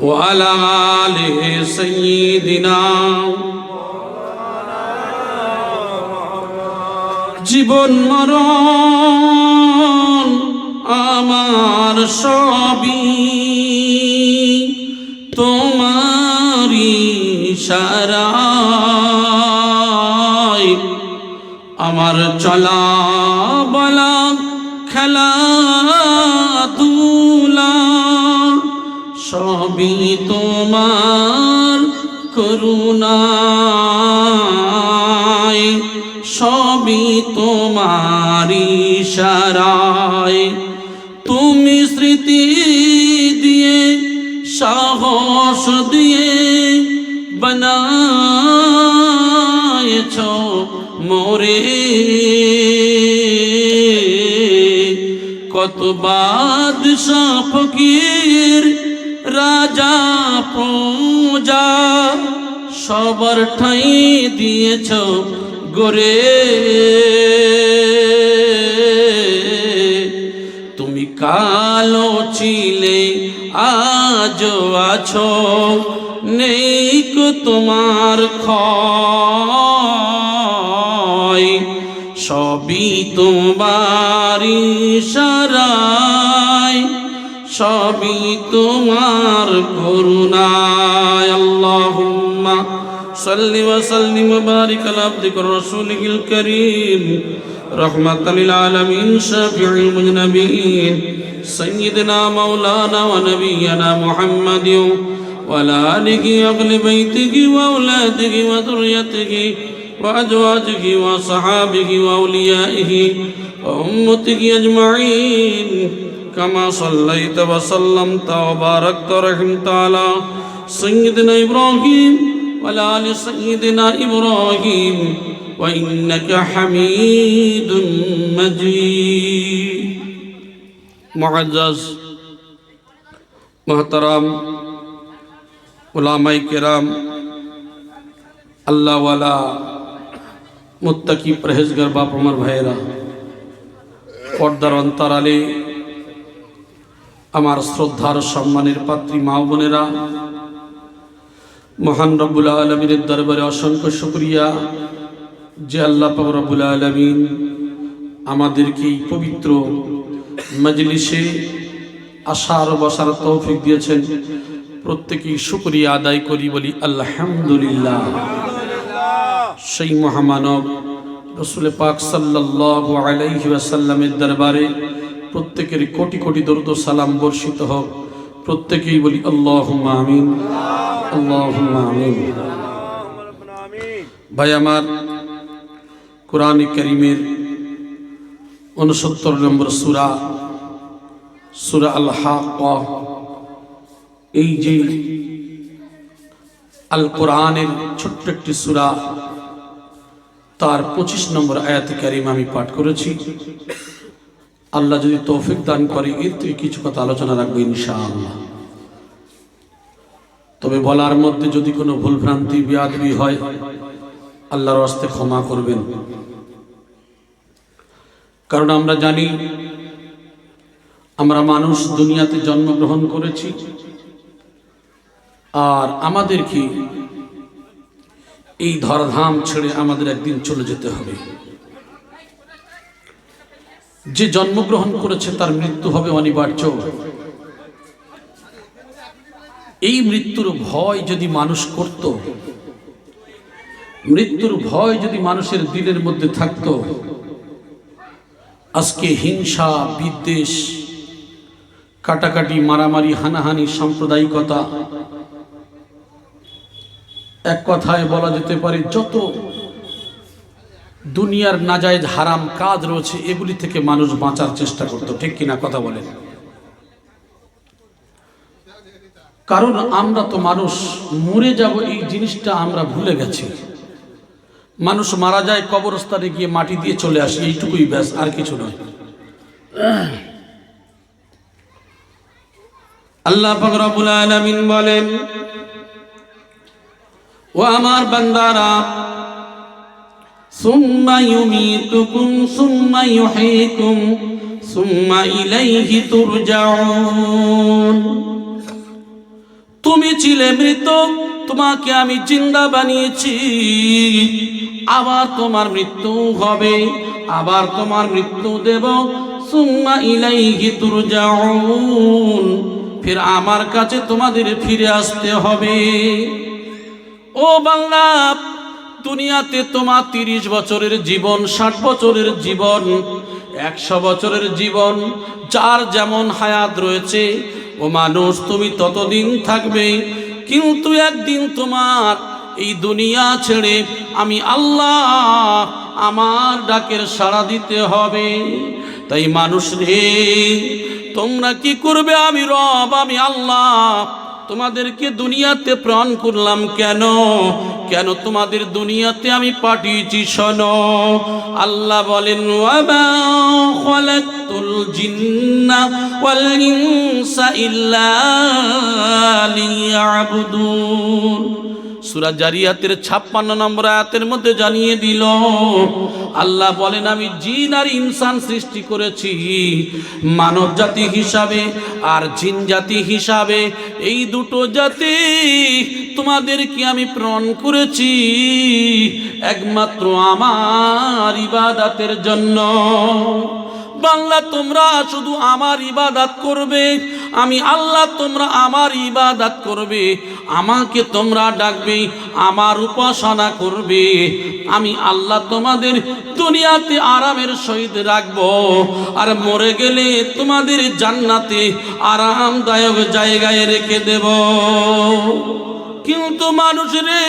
وعلى آل سيدنا জীবন মরণ আমার সবই তোমারি ইশারায়, আমার চলা বলা খেলা দুলা সবই তোমার করুণায়, সবই তোমার ইশারায়। তুমি স্মৃতি দিয়ে সাহস দিয়ে বানায়েছ মোরে, কত বাদশাহ ফকির রাজা প্রজা সবার ঠাঁই দিয়েছ গোরে। তুমি কালো ছিলে আজও আছো, নেই কো তোমার ক্ষয়, সবই তোমার ইশারায়, সবই তোমার করুণায়। আল্লাহুম্মা সাল্লি ওয়া সাল্লিম ওয়া বারিক আলা আবদিকা রাসূলিল কারীম রাহমাতাল লিল আলামিন শাফিউল মুজনাবিন সাইয়্যিদিনা মাওলানা ওয়া নাবিয়্যিনা মুহাম্মাদিন ওয়া আলা আলিহি ওয়া আহলি বাইতিহি ওয়া আওলাদিহি ওয়া যুররিয়্যাতিহি ওয়া আজওয়াজিহি ওয়া সাহাবিহি ওয়া আউলিয়াইহি ওয়া উম্মতিহি আজমাইন কামা সাল্লাইতা ওয়া সাল্লামতা ওয়া বারাকতা ওয়া রাহিমতা আলা সাইয়্যিদিনা ইব্রাহিম ওয়া আলা আলি সাইয়্যিদিনা ইব্রাহিম ওয়া ইন্নাকা হামিদুম মাজিদ। মুআজ্জাজ মুহতারাম উলামায়ে কেরাম, আল্লাহ ওয়ালা মুত্তাকি পরহেজগার বাপ আমার ভাইয়েরা, পর্দার অন্তরালে আমার শ্রদ্ধার সম্মানের পাত্রী মা বোনেরা, মহান রব্বুল আলামিনের দরবারে অসংখ্য শুকরিয়া যে আল্লাহ পাক রব্বুল আলামিন আমাদেরকে এই পবিত্র মজলিসে আসার বসার তৌফিক দিয়েছেন। প্রত্যেকেই শুকরিয়া আদায় করি, বলি আলহামদুলিল্লাহ। সেই মহামানব রাসূল পাক সাল্লাল্লাহু আলাইহি ওয়াসাল্লামের দরবারে প্রত্যেকের কোটি কোটি দরুদ ও সালাম বর্ষিত হোক। প্রত্যেকেই বলি আল্লাহুম্মা আমিন, আল্লাহুম্মা আমিন। ভাই আমার, কোরআনে কারীমের 69 নম্বর সূরা, সূরা আল হাক্কা, এই যে আল কোরআনের ছোট্ট একটি সূরা, তার 25 নম্বর আয়াতে কারীমা আমি পাঠ করেছি। আল্লাহ যদি তৌফিক দান করে এর থেকে কিছু কথা আলোচনা রাখবো ইনশাআল্লাহ। তবে বলার মধ্যে যদি কোনো ভুল ভ্রান্তি বেয়াদবি হয় আল্লাহর ওয়াস্তে ক্ষমা করবেন। কারণ আমরা জানি আমরা মানুষ দুনিয়াতে জন্মগ্রহণ করেছি, আর আমাদেরকে এই ধরাধাম ছেড়ে আমাদের একদিন চলে যেতে হবে। যে জন্মগ্রহণ করেছে তার মৃত্যু হবে অনিবার্য। এই মৃত্যুর ভয় যদি মানুষ করত, মৃত্যুর ভয় যদি মানুষের দিলের মধ্যে থাকত, আজকে হিংসা বিদ্বেষ কাটাকাটি মারামারি হানাহানি সাম্প্রদায়িকতা, এক কথায় বলা যেতে পারে যত দুনিয়ার নাজায়েজ হারাম কাজ রয়েছে এগুলি থেকে মানুষ বাঁচার চেষ্টা করত। ঠিক কিনা কথা বলেন? কারণ আমরা তো মানুষ, মরে যাব এই জিনিসটা আমরা ভুলে গেছি। মানুষ মারা যায়, কবরস্থানে গিয়ে মাটি দিয়ে চলে আসে, এইটুকুই ব্যাস, আর কিছু নয়। আল্লাহ পাক রব্বুল আলামিন বলেন, ও আমার বান্দারা, সুম্মা ইউমীতুকুম সুম্মা ইউহয়ীকুম সুম্মা ইলাইহি তুরজাউন। তুমি ছিলে মৃত, তোমাকে আমি জিন্দা বানিয়েছি, আবার তোমার মৃত্যু হবে, আবার তোমার মৃত্যু দেব। সুম্মা ইলাইহি তুরজাউন, ফির আমার কাছে তোমাদের ফিরে আসতে হবে। ও বাংলা, দুনিয়াতে তোমার 30 বছরের জীবন, 60 বছরের জীবন, 100 বছরের জীবন, যার যেমন হায়াত রয়েছে, ও মানুষ তুমি ততদিন থাকবে। কিন্তু একদিন তোমার এই দুনিয়া ছেড়ে আমি আল্লাহ আমার ডাকের সাড়া দিতে হবে। তাই মানুষ রে, তোমরা কি করবে? আমি রব, আমি আল্লাহ তোমাদেরকে দুনিয়াতে প্রেরণ করলাম। কেন কেন তোমাদের দুনিয়াতে আমি পাঠিয়েছি? শোনো, আল্লাহ বলেন, ওয়ামা খালাকতুল জিন্না ওয়াল ইনসা ইল্লা লিয়াবুদুন। সূরা জারিয়াতের 56 নম্বর আয়াতের মধ্যে জানিয়ে দিল, আল্লাহ বলেন, আমি জিন আর ইনসান সৃষ্টি করেছি মানব জাতি হিসাবে আর জিন জাতি হিসাবে। এই দুটো জাতি তোমাদেরকে আমি প্রেরণ করেছি একমাত্র আমার ইবাদতের জন্য। বাংলা, তোমরা শুধু আমার ইবাদত করবে, আমি আল্লাহ, তোমরা আমার ইবাদত করবে, আমাকে তোমরা ডাকবে, আমার উপাসনা করবে। আমি আল্লাহ তোমাদের দুনিয়াতে আরামের সহিত রাখবো, আর মরে গেলে তোমাদের জান্নাতে আরামদায়ক জায়গায় রেখে দেব। কিন্তু মানুষ রে,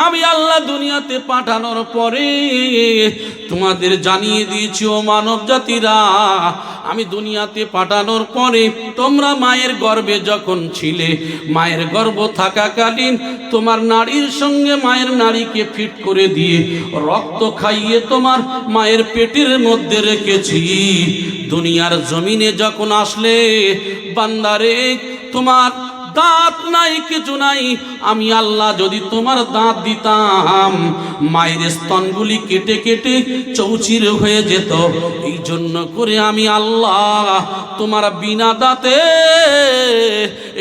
আমি আল্লাহ দুনিয়াতে পাঠানোর পরে তোমাদের জানিয়ে দিয়েছি, ও মানব জাতিরা, আমি দুনিয়াতে পাঠানোর পরে তোমরা মায়ের গর্ভে যখন ছিলে, মায়ের গর্ভ থাকাকালীন তোমার নারীর সঙ্গে মায়ের নারীকে ফিট করে দিয়ে রক্ত খাইয়ে তোমার মায়ের পেটের মধ্যে রেখেছি। দুনিয়ার জমিনে যখন আসলে বান্দারে, তোমার দাঁত নাই, কিছু নাই, আমি আল্লাহ যদি তোমার দাঁত দিতাম, মায়ের স্তনগুলি কেটে কেটে চৌচির হয়ে যেত। এই জন্য করে আমি আল্লাহ তোমার বিনা দাঁতে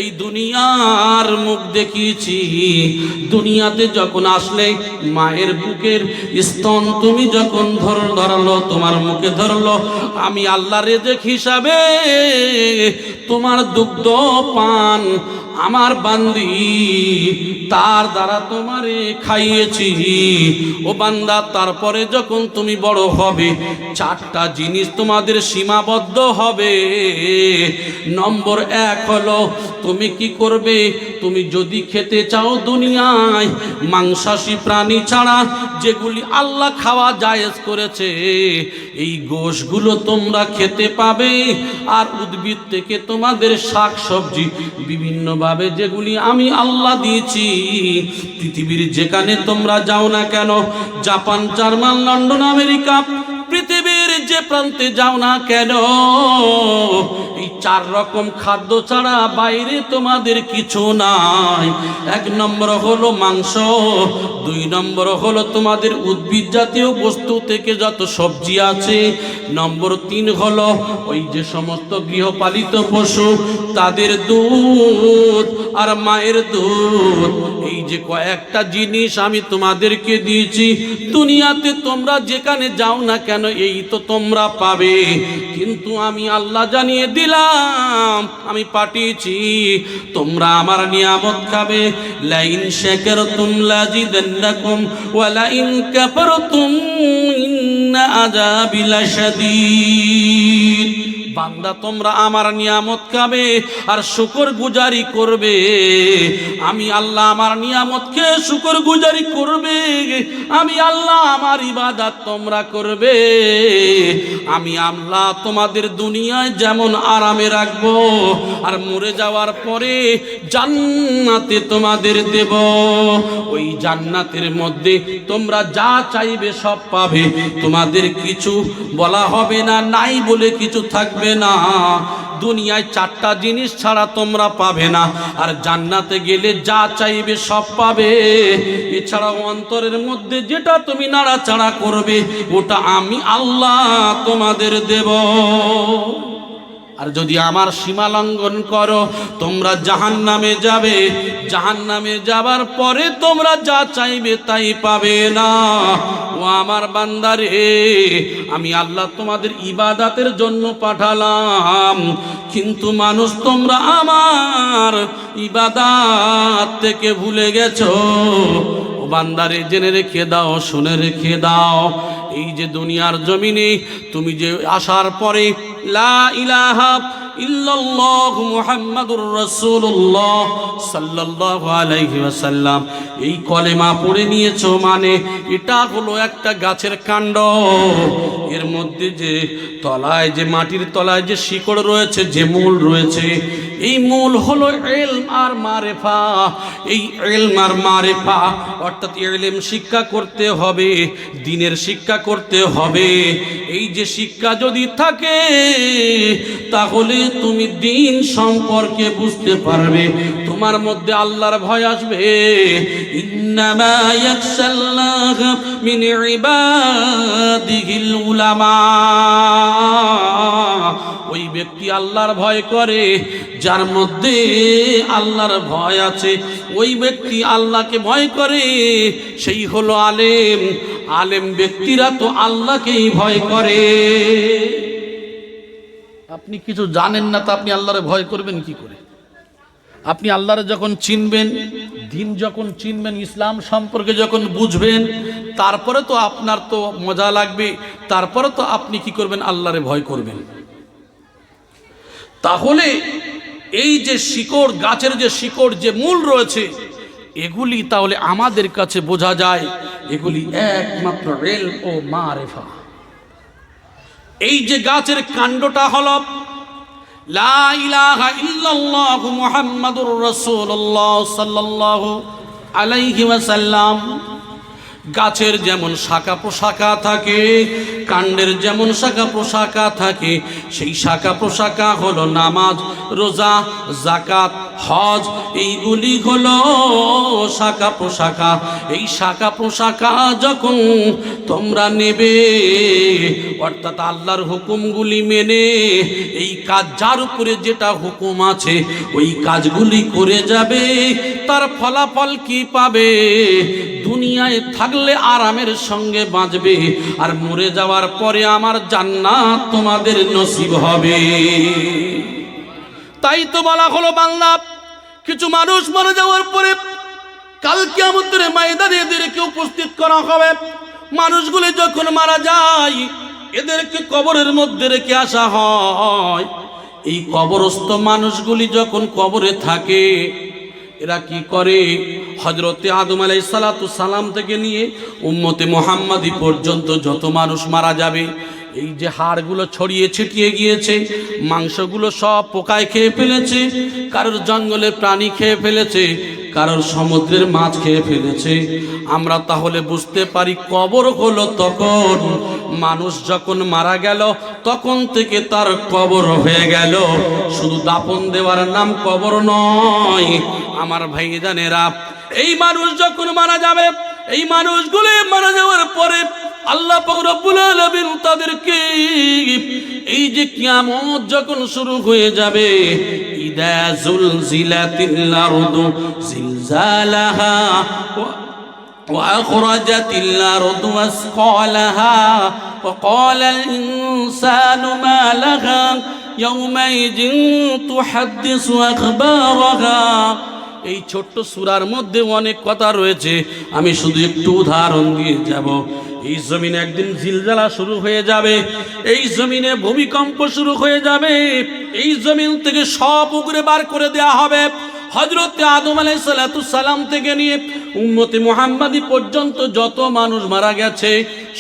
এই দুনিয়ার মুখ দেখিয়েছি। দুনিয়াতে যখন আসলে মায়ের বুকের স্তন তুমি যখন ধরলো, তোমার মুখে ধরলো, আমি আল্লাহ রেজেক হিসাবে তোমার দুগ্ধ পান আমার বান্দি, তার দ্বারা তোমারে খাইয়েছি। ও বান্দা, তারপরে যখন তুমি বড় হবে, 4টা জিনিস তোমাদের সীমাবদ্ধ হবে। নম্বর 1 হলো, তুমি কি করবে? তুমি যদি খেতে চাও দুনিয়ায় মাংসাশী প্রাণী ছাড়া যেগুলি আল্লাহ খাওয়া জায়েজ করেছে, এই গোশগুলো তোমরা খেতে পাবে। আর উদ্ভিদ থেকে তোমাদের শাক সবজি বিভিন্নভাবে যেগুলি আমি আল্লাহ দিয়েছি, পৃথিবীর যেখানে তোমরা যাও না কেন, জাপান, জার্মান, লন্ডন, আমেরিকা, পৃথিবীর যে প্রান্তে যাও না কেন, এই 4 রকম খাদ্য ছাড়া বাইরে তোমাদের কিছু নাই। 1 নম্বর হলো মাংস, 2 নম্বর হলো তোমাদের উদ্ভিদ জাতীয় বস্তু থেকে যত সবজি আছে, নম্বর 3 হলো ওই যে সমস্ত গৃহপালিত পশু তাদের দুধ আর মায়ের দুধ। এই যে কয়েকটা জিনিস আমি তোমাদেরকে দিয়েছি, দুনিয়াতে তোমরা যেখানে যাও না কেন এই তো তোমরা পাবে। কিন্তু আমি আল্লাহ জানিয়ে দিলাম, আমি পাঠিয়েছি, তোমরা আমার নিয়ামত খাবে। লাইন শাকারতুম লাযিদান্নাকুম ওয়া লাইন কাফারতুম ইন্না আযাবি লাশাদীদ। বান্দা, তোমরা আমার নিয়ামত খাবে আর শুকরগুজারি করবে। আমি আল্লাহ আমার নিয়ামতকে শুকরগুজারি করবে, আমি আল্লাহ আমার ইবাদত তোমরা করবে। আমি আল্লাহ তোমাদের দুনিয়ায় যেমন আরামে রাখবো, আর মরে যাওয়ার পরে জান্নাতে তোমাদের দেব। ওই জান্নাতের মধ্যে তোমরা যা চাইবে সব পাবে, তোমাদের কিছু বলা হবে না, নাই বলে কিছু থাকবে না। দুনিয়ায় 4টা জিনিস ছাড়া তোমরা পাবে না, আর জান্নাতে গেলে যা চাইবে সব পাবে। এছাড়াও অন্তরের মধ্যে যেটা তুমি নাড়াচাড়া করবে, ওটা আমি আল্লাহ তোমাদের দেব। আর যদি আমার সীমা লঙ্ঘন করো তোমরা জাহান্নামে যাবে, জাহান্নামে যাবার পরে তোমরা যা চাইবে তাই পাবে না। ও আমার বান্দারে, আমি আল্লাহ তোমাদের ইবাদতের জন্য পাঠালাম, কিন্তু মানুষ তোমরা আমার ইবাদত থেকে ভুলে গেছো। ও বান্দারে, জেনে রেখে দাও, শুনে রেখে দাও, এই যে দুনিয়ার জমিনে তুমি যে আসার পরে লা ইলাহা ইল্লাল্লাহ মুহাম্মাদুর রাসূলুল্লাহ সাল্লাল্লাহু আলাইহি ওয়াসাল্লাম এই কলেমা পড়ে নিয়েছো, মানে এটা হলো একটা গাছের কাণ্ড। এর মধ্যে যে তলায়, যে মাটির তলায় যে শিকড় রয়েছে, যে মূল রয়েছে, এই মূল হলো ইলম আর মারিফা। এই ইলম আর মারিফা অর্থাৎ ইলম শিক্ষা করতে হবে, দ্বীনের শিক্ষা করতে হবে। এই যে শিক্ষা যদি থাকে তাহলে তুমি দ্বীন সম্পর্কে বুঝতে পারবে, তোমার মধ্যে আল্লাহর ভয় আসবে। ইন্নামা ইয়াখশাল্লাহ মিন ইবাদিহিল উলামা। ওই ব্যক্তি আল্লাহর ভয় করে যার মধ্যে আল্লাহর ভয় আছে, ওই ব্যক্তি আল্লাহকে ভয় করে, সেই হলো আলেম। আলেম ব্যক্তিরা তো আল্লাহকেই ভয় করে। আপনি কিছু জানেন না তা আপনি আল্লাহরে ভয় করবেন কি করে? আপনি আল্লাহরে যখন চিনবেন, দিন যখন চিনবেন, ইসলাম সম্পর্কে যখন বুঝবেন, তারপরে তো আপনার তো মজা লাগবে, তারপরে তো আপনি কি করবেন? আল্লাহরে ভয় করবেন। তাহলে এই যে শিকড়, গাছের যে শিকড়, যে মূল রয়েছে, এগুলি তাহলে আমাদের কাছে বোঝা যায়, এগুলি একমাত্র ইলম ও মারিফা। এই যে গাছের কাণ্ডটা হলো লা ইলাহা ইল্লাল্লাহু মুহাম্মাদুর রাসূলুল্লাহ সাল্লাল্লাহু আলাইহি ওয়াসাল্লাম। গাছের যেমন শাখা প্রশাখা থাকে, কাণ্ডের যেমন শাখা প্রশাখা থাকে, সেই শাখা প্রশাখা হলো নামাজ, রোজা, যাকাত, হজ। এইগুলি হলো শাখা প্রশাখা। এই শাখা প্রশাখা যখন তোমরা নেবে, অর্থাৎ আল্লাহর হুকুমগুলি মেনে, এই কাজ যার উপরে যেটা হুকুম আছে ওই কাজগুলি করে যাবে, তার ফলাফল কি পাবে? দুনিয়ায় থাকলে আরামের সঙ্গে বাঁচবে, আর মরে যাওয়ার পরে আমার জান্নাত তোমাদের নসিব হবে। তাই তো বলা হলো বাংলা, কিছু মানুষ মরে যাওয়ার পরে কাল কিয়ামতের ময়দানে এদেরকে উপস্থিত করা হবে। মানুষগুলি যখন মারা যায়, এদেরকে কবরের মধ্যে রেখে আসা হয়। এই কবরস্থ মানুষগুলি যখন কবরে থাকে, এরা কি করে? হযরতে আদম আলাইহিস সালাতু সালাম থেকে নিয়ে উম্মতে মুহাম্মাদি পর্যন্ত যত মানুষ মারা যাবে, এই যে হাড়গুলো ছড়িয়ে ছিটিয়ে গিয়েছে, মাংসগুলো সব পোকায় খেয়ে ফেলেছে, কারোর জঙ্গলের প্রাণী খেয়ে ফেলেছে, কারোর সমুদ্রের মাছ খেয়ে ফেলেছে। আমরা তাহলে বুঝতে পারি কবর হলো তখন মানুষ যখন মারা গেল, তখন থেকে তার কবর হয়ে গেল। শুধু দাফন দেওয়ার নাম কবর নয় আমার ভাইজানেরা। এই মানুষ যখন মারা যাবে, এই মানুষগুলো মারা যাওয়ার পরে আল্লাহ পাক রব্বুল আলামিন তাদেরকে, এই যে কিয়ামত যখন শুরু হয়ে যাবে, ইদা যুলজিলাতিল আরদু জিলজালাহা ওয়া আখরাজাতিল আরদু আসকালাহা ওয়া ক্বালাল ইনসানু মা লাহা ইয়াওমাইযিন তুহাদ্দিসু আখবারাহা। এই ছোট্ট সূরার মধ্যে অনেক কথা রয়েছে, আমি শুধু একটু উদাহরণ দিয়ে যাব। এই জমিনে একদিন জিলজালা শুরু হয়ে যাবে, এই জমিনে ভূমিকম্প শুরু হয়ে যাবে, এই জমিন থেকে সব উগরে বার করে দেয়া হবে। হযরতে আদম আলাইহিস সালাতু সালাম থেকে নিয়ে উম্মতে মুহাম্মাদি পর্যন্ত যত মানুষ মারা গেছে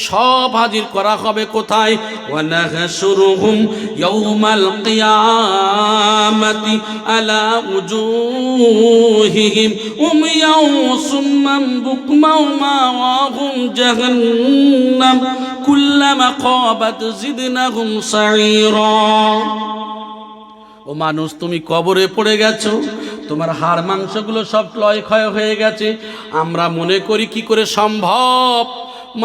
সব হাজির করা হবে কোথায়? ওয়া নাহশুরুহুম ইয়াউমাল কিয়ামাতি আলা উজুহিহিম উমিয়াও সুম্মান বুকমাও মাওয়াহুম জাহান্নাম কুল্লামা খাবাত জিদনাহুম সাঈরা। ও মানুষ, তুমি কবরে পড়ে গেছো, তোমার হাড় মাংসগুলো সব ক্ষয় হয়ে গেছে। আমরা মনে করি কি করে সম্ভব?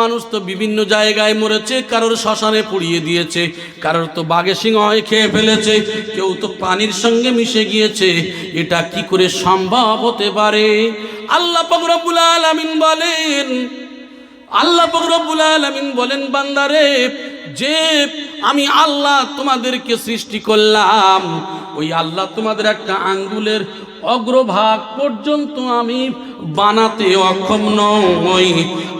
মানুষ তো বিভিন্ন জায়গায় মরেছে, কারোর শ্মশানে পুড়িয়ে দিয়েছে, কারোর তো বাঘে সিংহ হয়ে খেয়ে ফেলেছে, কেউ তো পানির সঙ্গে মিশে গিয়েছে। এটা কি করে সম্ভব হতে পারে? আল্লাহ পাক রব্বুল আলামিন বলেন, আল্লাহ পাক রব্বুল আলামিন বলেন, বান্দারে, যে আমি আল্লাহ তোমাদেরকে সৃষ্টি করলাম, ওই আল্লাহ তোমাদের একটা আঙ্গুলের অগ্রভাগ পর্যন্ত আমি বানাতে অক্ষম নই।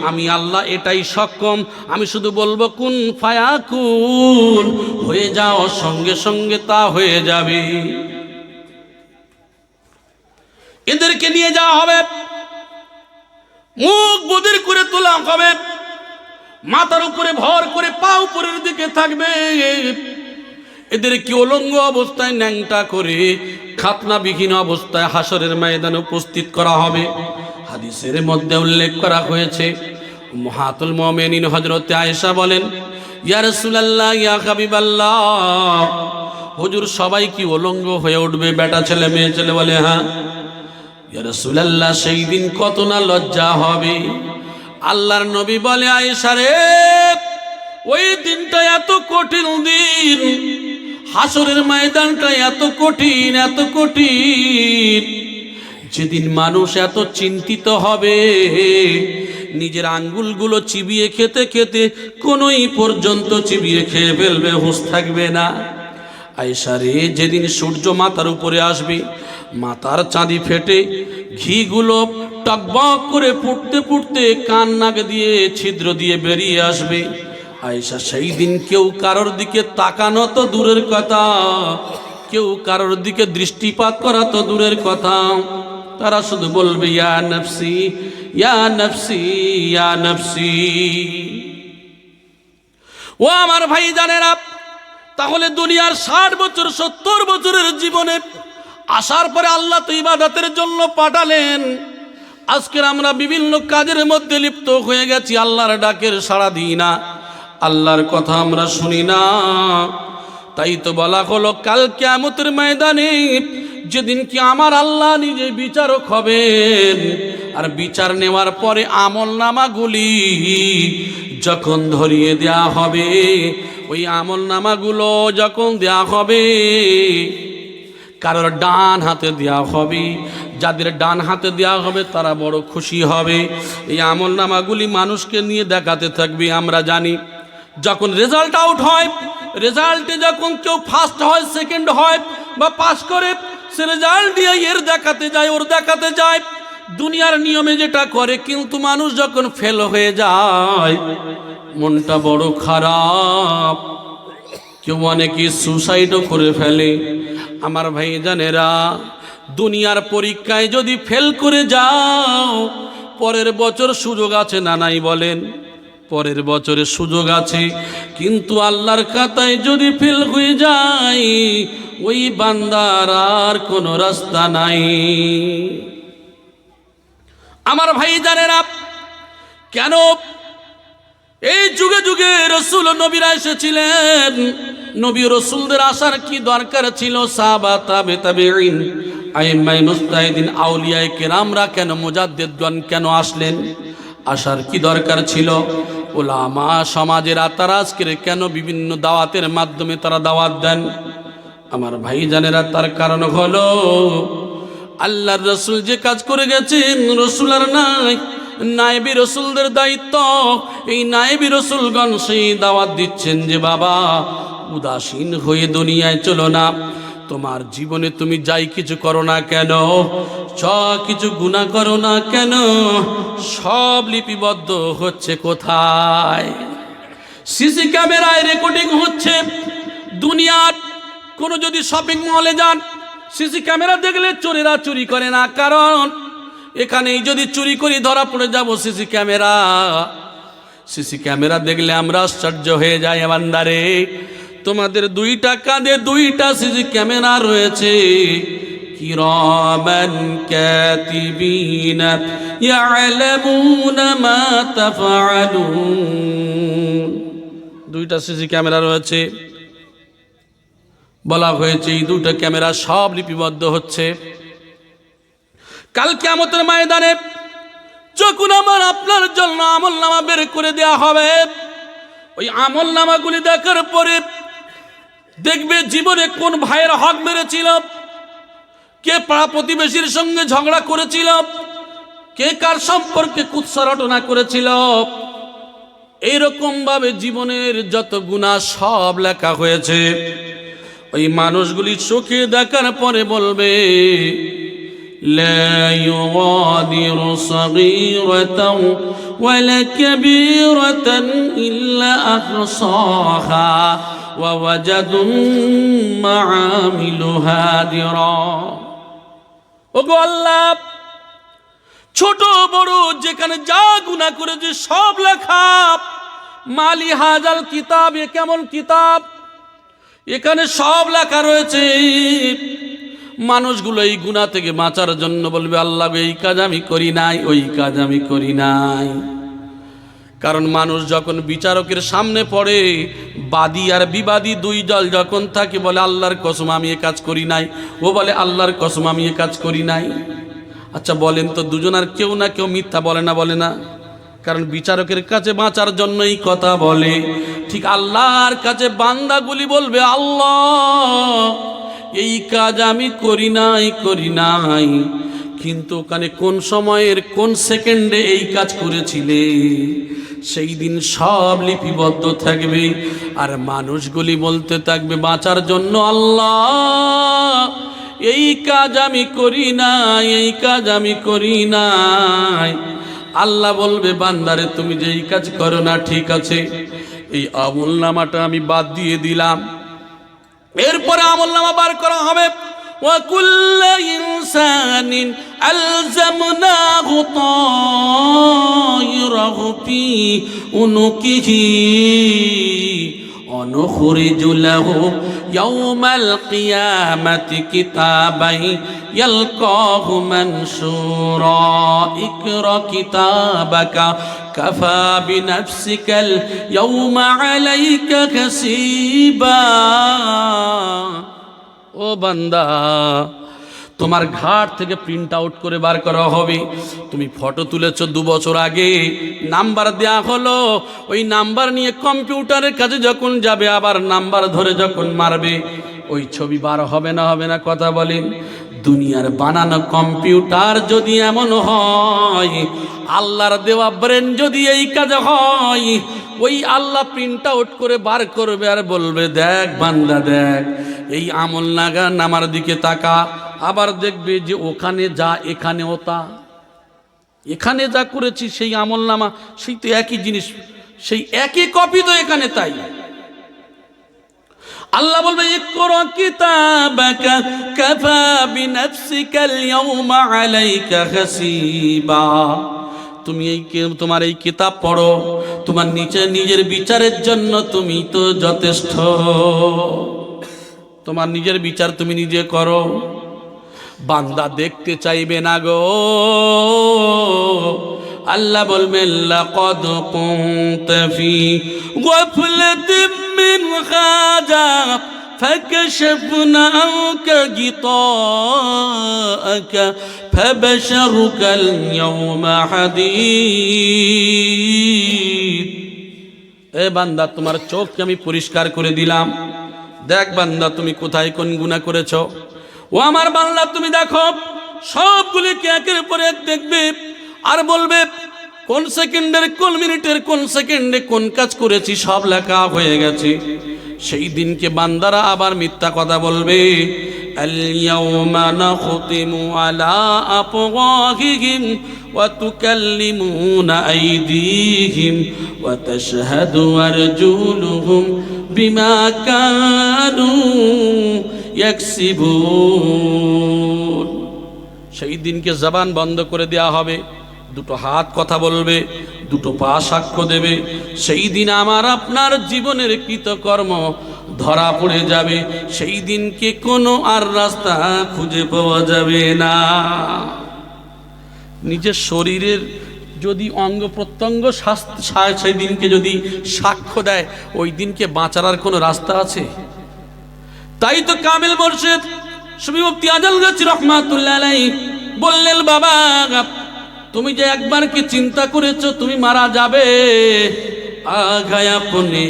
আমি আল্লাহ এটাই সক্ষম। আমি শুধু বলবো কুন ফায়াকুন, হয়ে যাও, সঙ্গে সঙ্গে তা হয়ে যাবে। এদেরকে নিয়ে যাওয়া হবে, মুখ বধির করে তোলা হবে, মাথার উপরে ভর করে পা উপরের দিকে থাকবে। এদেরকে উলঙ্গ অবস্থায় ন্যাংটা করে খাতনাবিহীন অবস্থায় হাসরের ময়দানে উপস্থিত করা হবে। হাদিসের মধ্যে উল্লেখ করা হয়েছে, উম্মাহাতুল মুমিনিন হযরতে আয়েশা বলেন, ইয়া রাসূলুল্লাহ, ইয়া হাবিবাল্লাহ, হুজুর সবাই কি উলঙ্গ হয়ে উঠবে? বেটা ছেলে মেয়ে ছেলে বলে হ্যাঁ। ইয়া রাসূলুল্লাহ, সেই দিন কত না লজ্জা হবে। আল্লাহর নবী বলে, আয়েশা রে, ওই দিনটা এত কঠিন দিন, হাসরের ময়দানটা এত কঠিন, এত কঠিন, যেদিন মানুষ এত চিন্তিত হবে, নিজের আঙ্গুলগুলো চিবিয়ে খেতে খেতে কোনই পর্যন্ত চিবিয়ে খেয়ে ফেলবে, হুঁশ থাকবে না। আয়েশা রে, যেদিন সূর্য মাথার উপরে আসবে, মাথার চাঁদি ফেটে ঘিগুলো টকবক করে ফুটতে ফুটতে কান নাক দিয়ে ছিদ্র দিয়ে বেরিয়ে আসবে, আয়েশা সেই দিন কেউ কারোর দিকে তাকানো তো দূরের কথা, কেউ কারোর দিকে দৃষ্টিপাত করা তো দূরের কথা, তারা শুধু বলবে ইয়া নফসি, ইয়া নফসি, ইয়া নফসি। ও আমার ভাই জানেরা, তাহলে দুনিয়ার 60 বছর 70 বছরের জীবনে আসার পরে আল্লাহ তো ইবাদতের জন্য পাঠালেন। আজকের আমরা বিভিন্ন কাজের মধ্যে লিপ্ত হয়ে গেছি, আল্লাহর ডাকের সাড়া দিই না, আল্লাহর কথা আমরা শুনি না। তাই তো বলা হলো, কাল কিয়ামতের ময়দানে যেদিন কি আমার আল্লাহ নিজে বিচারক হবেন, আর বিচার নেওয়ার পরে আমলনামাগুলি যখন ধরিয়ে দেয়া হবে, ওই আমলনামাগুলো যখন দেয়া হবে, কারোর ডান হাতে দেওয়া হবে, যাদের ডান হাতে দেওয়া হবে তারা বড় খুশি হবে। এই আমলনামাগুলি মানুষকে নিয়ে দেখাতে থাকবে। আমরা জানি যখন রেজাল্ট আউট হয়, রেজাল্টে যখন কেউ ফার্স্ট হয়, সেকেন্ড হয় বা পাস করে, সে রেজাল্ট দিয়ে এর দেখাতে যায়, ওর দেখাতে যায়, দুনিয়ার নিয়মে যেটা করে। কিন্তু মানুষ যখন ফেল হয়ে যায়, মনটা বড় খারাপ, কেউ অনেকে সুসাইডও করে ফেলে। আমার ভাই জানেরা, দুনিয়ার পরীক্ষায় যদি ফেল করে যাও, পরের বছর সুযোগ আছে না নাই বলেন? পরের বছরে সুযোগ আছে, কিন্তু আল্লাহর খাতায় যদি ফেল হয়ে যায়, ওই বান্দার আর কোনো রাস্তা নাই। আমার ভাই জানেরা, কেন এই যুগে যুগে রাসূল নবীরা এসেছিলেন, নবী রাসূলদের আসার কি দরকার ছিল? সাহাবা, তাবে তাবেঈন, আইম্মায়ে মুজতাহিদিন, আউলিয়ায়ে কেরামরা কেন, মুজাদ্দিদগণ কেন আসলেন? আসার কি দরকার ছিল? উলামা সমাজেরা তারা আজকের কেন বিভিন্ন দাওয়াতের মাধ্যমে তারা দাওয়াত দেন? আমার ভাই জানেরা, তার কারণ হলো আল্লাহর রাসূল যে কাজ করে গেছেন, রাসূল আর নাই, নায়েবি রাসূলদের দায়িত্ব। এই নায়েবি রাসূলগণ সেই দাওয়াত দিচ্ছেন যে বাবা, উদাসীন হয়ে দুনিয়ায় চলো না। তোমার জীবনে তুমি যাই কিছু করো না কেন, কিছু গুনাহ করো না কেন, সব লিপিবদ্ধ হচ্ছে কোথায়? সিসি ক্যামেরায় রেকর্ডিং হচ্ছে। দুনিয়ার কোনো যদি শপিং মলে যান, সিসি ক্যামেরা দেখলে চোরেরা চুরি করে না, কারণ এখানেই যদি চুরি করি ধরা পড়ে যাব। সিসি ক্যামেরা দেখলে আমরা আশ্চর্য হয়ে যাই। বান্দারে, তোমাদের 2টা কাঁধে 2টা সিসি ক্যামেরা রয়েছে। কিরামান কাতিবিন ইয়ালামুনা মা তাফআলুন, 2টা সিসি ক্যামেরা রয়েছে। বলা হয়েছে এই 2টা ক্যামেরা সব লিপিবদ্ধ হচ্ছে। কাল কিয়ামতের ময়দানে যখন আমার আপনার জন্য আমলনামা বের করে দেয়া হবে, ওই আমলনামাগুলি দেখার পরে দেখবে জীবনে কোন ভাইয়ের হক মেরেছিল, কে পাড়া প্রতিবেশীর সঙ্গে ঝগড়া করেছিল, কে কার সম্পর্কে কুৎসা করেছিল। এইরকম ভাবে জীবনের যত গুনাহ সব লেখা হয়েছে। ওই মানুষগুলি চোখে দেখার পরে বলবে, লা ইউগাদিরু সাগীরাতাও ওয়ালা কাবীরাতান ইল্লা আহসাহা ওয়া ওয়াজাদু মা আমিলু হাদিরা। ওগো আল্লাহ, ছোট বড় যেখানে যা গুনাহ করেছে সব লেখা। মালি হাজাল কিতাব, এ কেমন কিতাব, এখানে সব লেখা রয়েছে। মানুষগুলো এই গুনাহ থেকে বাঁচার জন্য বলবে, আল্লাহ এই কাজ আমি করি নাই, ওই কাজ আমি করি নাই। কারণ মানুষ যখন বিচারকের সামনে পড়ে, বাদী আর বিবাদী দুই দল যখন থাকে, বলে আল্লাহর কসম আমি এ কাজ করি নাই, ও বলে আল্লাহর কসম আমি এ কাজ করি নাই। আচ্ছা বলেন তো, দুজনার কেউ না কেউ মিথ্যা বলে না? বলে না? কারণ বিচারকের কাছে বাঁচার জন্যই কথা বলে। ঠিক আল্লাহর কাছে বান্দাগুলি বলবে, আল্লাহ এই কাজ আমি করি নাই, কিন্তু ওখানে কোন সময়ের কোন সেকেন্ডে এই কাজ করেছিলে সেই দিন সব লিপিবদ্ধ থাকবে। আর মানুষগুলি বলতে থাকবে বাঁচার জন্য, আল্লাহ এই কাজ আমি করি নাই, এই কাজ আমি করি নাই। আল্লাহ বলবে, বান্দারে তুমি যে এই কাজ করো না, ঠিক আছে, এই আমলনামাটা আমি বাদ দিয়ে দিলাম। এরপরে আমলনামা বার করা হবে। ওয়া কুল্লু ইনসানিন আলজামনাহু তায়রাহু ফি উনুকিহি অনুখরিজু লাহু ইয়াওমাল কিয়ামাতি কিতাবান ইয়ালকাহু মানশুরা ইকরা কিতাবাকা কাফা বিনাফসিকাল ইয়াওমা আলাইকা হাসিবা। ও বান্দা, তোমার ঘাট থেকে প্রিন্ট আউট করে বার করা হবে। তুমি ফটো তুলেছ 2 বছর আগে, নাম্বার দেয়া হলো, ওই নাম্বার নিয়ে কম্পিউটারের কাছে যখন যাবে, আবার নাম্বার ধরে যখন মারবে, ওই ছবি বার হবে না? হবে না? কথা বলেন। দুনিয়ার বানানো কম্পিউটার যদি এমন হয়, আল্লাহর দেওয়া ব্রেন যদি এই কাজ হয়, ওই আল্লাহ প্রিন্ট আউট করে বার করবে আর বলবে, দেখ বান্দা দেখ, এই আমল নামার দিকে তাকা। আবার দেখবে যে ওখানে যা এখানেও তা, এখানে যা করেছি সেই আমল নামা সেই তো একই জিনিস, সেই একই কপি তো এখানে তাই। আল্লাহ বলবে, ইকরা কিতাবাকা কাফা বিনাফসিকাল ইয়াওমা আলাইকা হাসিবা। তুমি তোমার এই কিতাব পড়ো, তোমার নিজের বিচারের জন্য তুমি তো যথেষ্ট। তোমার নিজের বিচার তুমি নিজে করো। বান্দা দেখতে চাইবে না গো। আল্লাহ বলবেন, লাকাদ কুনতা ফি গাফলাতিন মিন হাযা ফাকাশফনা আনকা গিতাআকা ফাবাশারুকাল ইয়াওমা হাদীদ। এ বান্দা, তোমার চোখকে আমি পরিষ্কার করে দিলাম। দেখ বান্দা, তুমি কোথায় কোন গুনাহ করেছো। ও আমার বান্দা, তুমি দেখো, সবগুলিকে একের পর এক দেখবে আর বলবে কোন সেকেন্ডের কোন মিনিটের কোন সেকেন্ডে কোন কাজ করেছি সব লেখা হয়ে গেছে। সেই দিনকে বান্দারা আবার মিথ্যা কথা বলবে। আল ইয়াওমা নাখতিমু আলা আফওয়াহিহিম ওয়া তুকাল্লিমুনা আইদিহিম ওয়া তাশহাদু আরজুলুহুম বিমা কানু ইয়াকসিবুন। সেই দিনকে জবান বন্ধ করে দেয়া হবে, দুটো হাত কথা বলবে, দুটো পা সাক্ষ্য দেবে। সেই দিন আমার আপনার জীবনের কৃতকর্ম ধরা পড়ে যাবে। সেই দিনকে কোনো আর রাস্তা খুঁজে পাওয়া যাবে না। নিজের শরীরের যদি অঙ্গ প্রত্যঙ্গ সেই দিনকে যদি সাক্ষ্য দেয়, ওই দিনকে বাঁচার আর কোনো রাস্তা আছে? তাই তো কামেল মুর্শিদ সুফি মুফতি আজল গাছি রহমাতুল্লাহ আলাইহি বললেন, বাবা তুমি যে একবার কি চিন্তা করেছো তুমি মারা যাবে? आ गया अपने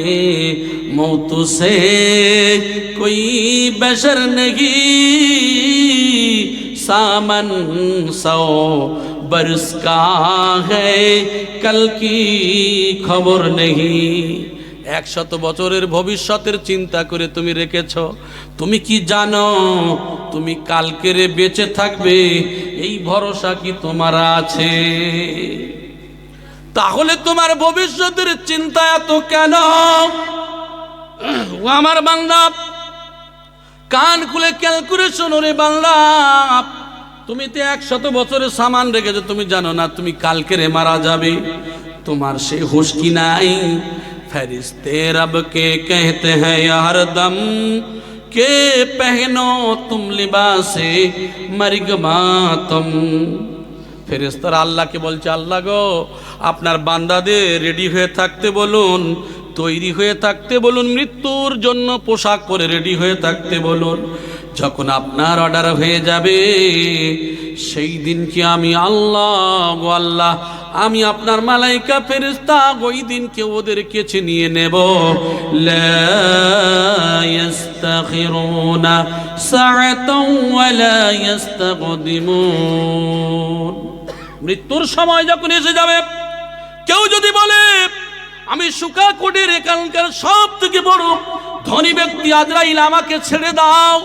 मौत से कोई बशर नहीं, सामन 100 बरस का है कल की खबर नहीं। 100 বছরের ভবিষ্যতের চিন্তা করে তুমি রেখেছো, তুমি কি জানো তুমি কালকের বেঁচে থাকবে? এই ভরসা কি তোমার আছে? তাহলে তোমার ভবিষ্যতের চিন্তা এত কেন? ও আমার বান্দা, কান খুলে ক্যালকুলেশন রে বান্দা, তুমি তো 100 বছরের সামান রেখেছো, তুমি জানো না তুমি কালকে মারা যাবে? তোমার সেই হুঁশ কি নাই? फरिश्ते रब के कहते हैं यार दम के पहनो तुम लिबासे मर्ग मातम। ফেরেশতারা আল্লাহকে বলছে, আল্লাহ গো আপনার বান্দাদের রেডি হয়ে থাকতে বলুন, তৈরি হয়ে থাকতে বলুন, মৃত্যুর জন্য পোশাক পরে রেডি হয়ে থাকতে বলুন। যখন আপনার অর্ডার হয়ে যাবে সেই দিন কি আমি আল্লাহ গো আল্লাহ, আমি আপনার মালাইকা ফেরেশতা ওই দিনকে ওদেরকে নিয়ে নেব। লা ইস্তাখিরুনা সাআতাও ওয়া লা ইস্তাকদিমুন। মৃত্যুর সময় যখন এসে যাবে, কেউ যদি বলে আমি সুকাকোটের এখানকার সব থেকে বড় ধনী ব্যক্তি আজরাইল, আমাকে ছেড়ে দাও,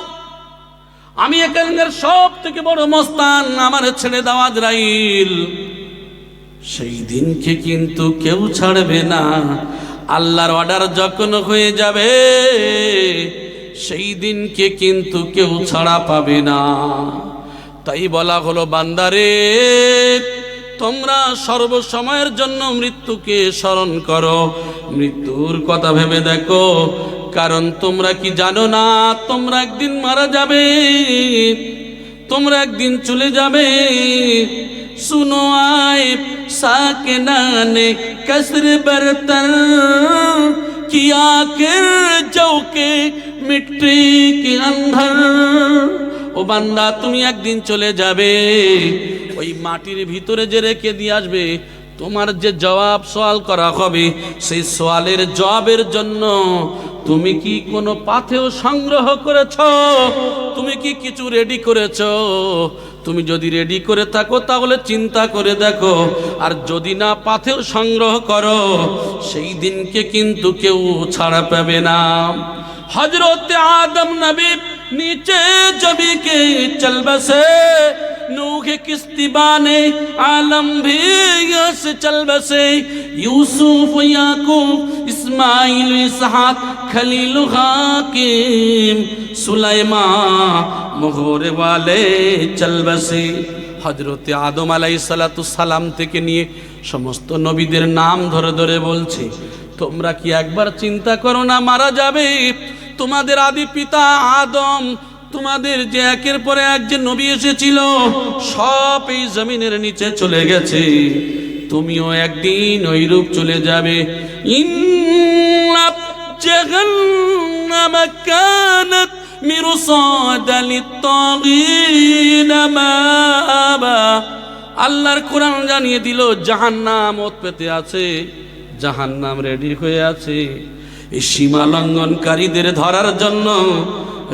আমি এখানকার সব থেকে বড় মস্তান, আমার ছেড়ে দাও আজরাইল, সেই দিনকে কিন্তু কেউ ছাড়বে না। আল্লাহর অর্ডার যখন হয়ে যাবে সেই দিনকে কিন্তু কেউ ছাড়া পাবে না। তাই বলা হলো, বান্দারে তোমরা সর্বসময়ের জন্য মৃত্যুকে স্মরণ করো, মৃত্যুর কথা ভেবে দেখো। কারণ তোমরা কি জানো না তোমরা একদিন মারা যাবে, তোমরা একদিন চলে যাবে। सुनो आए साकिनाने कसर बर्तन किया कर चौके मिट्टी के अंदर। ও বান্দা তুমি একদিন চলে যাবে, ওই মাটির ভিতরে যে রেখে দিয়ে আসবে, তোমার যে জবাব সওয়াল করা হবে সেই সওয়ালের জবাবের জন্য তুমি কি কোনো পাথেও সংগ্রহ করেছো? তুমি কি কিছু রেডি করেছো? তুমি যদি রেডি করে থাকো তাহলে চিন্তা করে দেখো, আর যদি না পাথেও সংগ্রহ করো সেই দিনকে কিন্তু কেউ ছাড়া পাবে না। হযরত আদম নবী नीचे जबी के चल बसे, नूह किस्तिबाने आलम भी यस चल बसे, यूसुफ याकूब इस्माइल इसहाक खलील हाकिम सुलाइमान मोहरे वाले चल बसे। হযরত আদম আলাইহিসসালাতু সালাম থেকে নিয়ে সমস্ত নবীদের নাম ধরে ধরে বলছে, তোমরা কি একবার চিন্তা করো না মারা যাবে? তোমাদের আদি পিতা আদম, তোমাদের যে একের পর এক যে নবী এসেছিল সব এই জমিনের নিচে চলে গেছে, তুমিও একদিন ওই রূপ চলে যাবে। ইন্না জাহান্নামা কানাত মিরসাদা লিত-তাগীন মাআবা। আল্লাহর কোরআন জানিয়ে দিল জাহান্নাম ওত পেতে আছে, জাহান্নাম রেডি হয়ে আছে, এই সীমা লঙ্ঘনকারীদের ধরার জন্য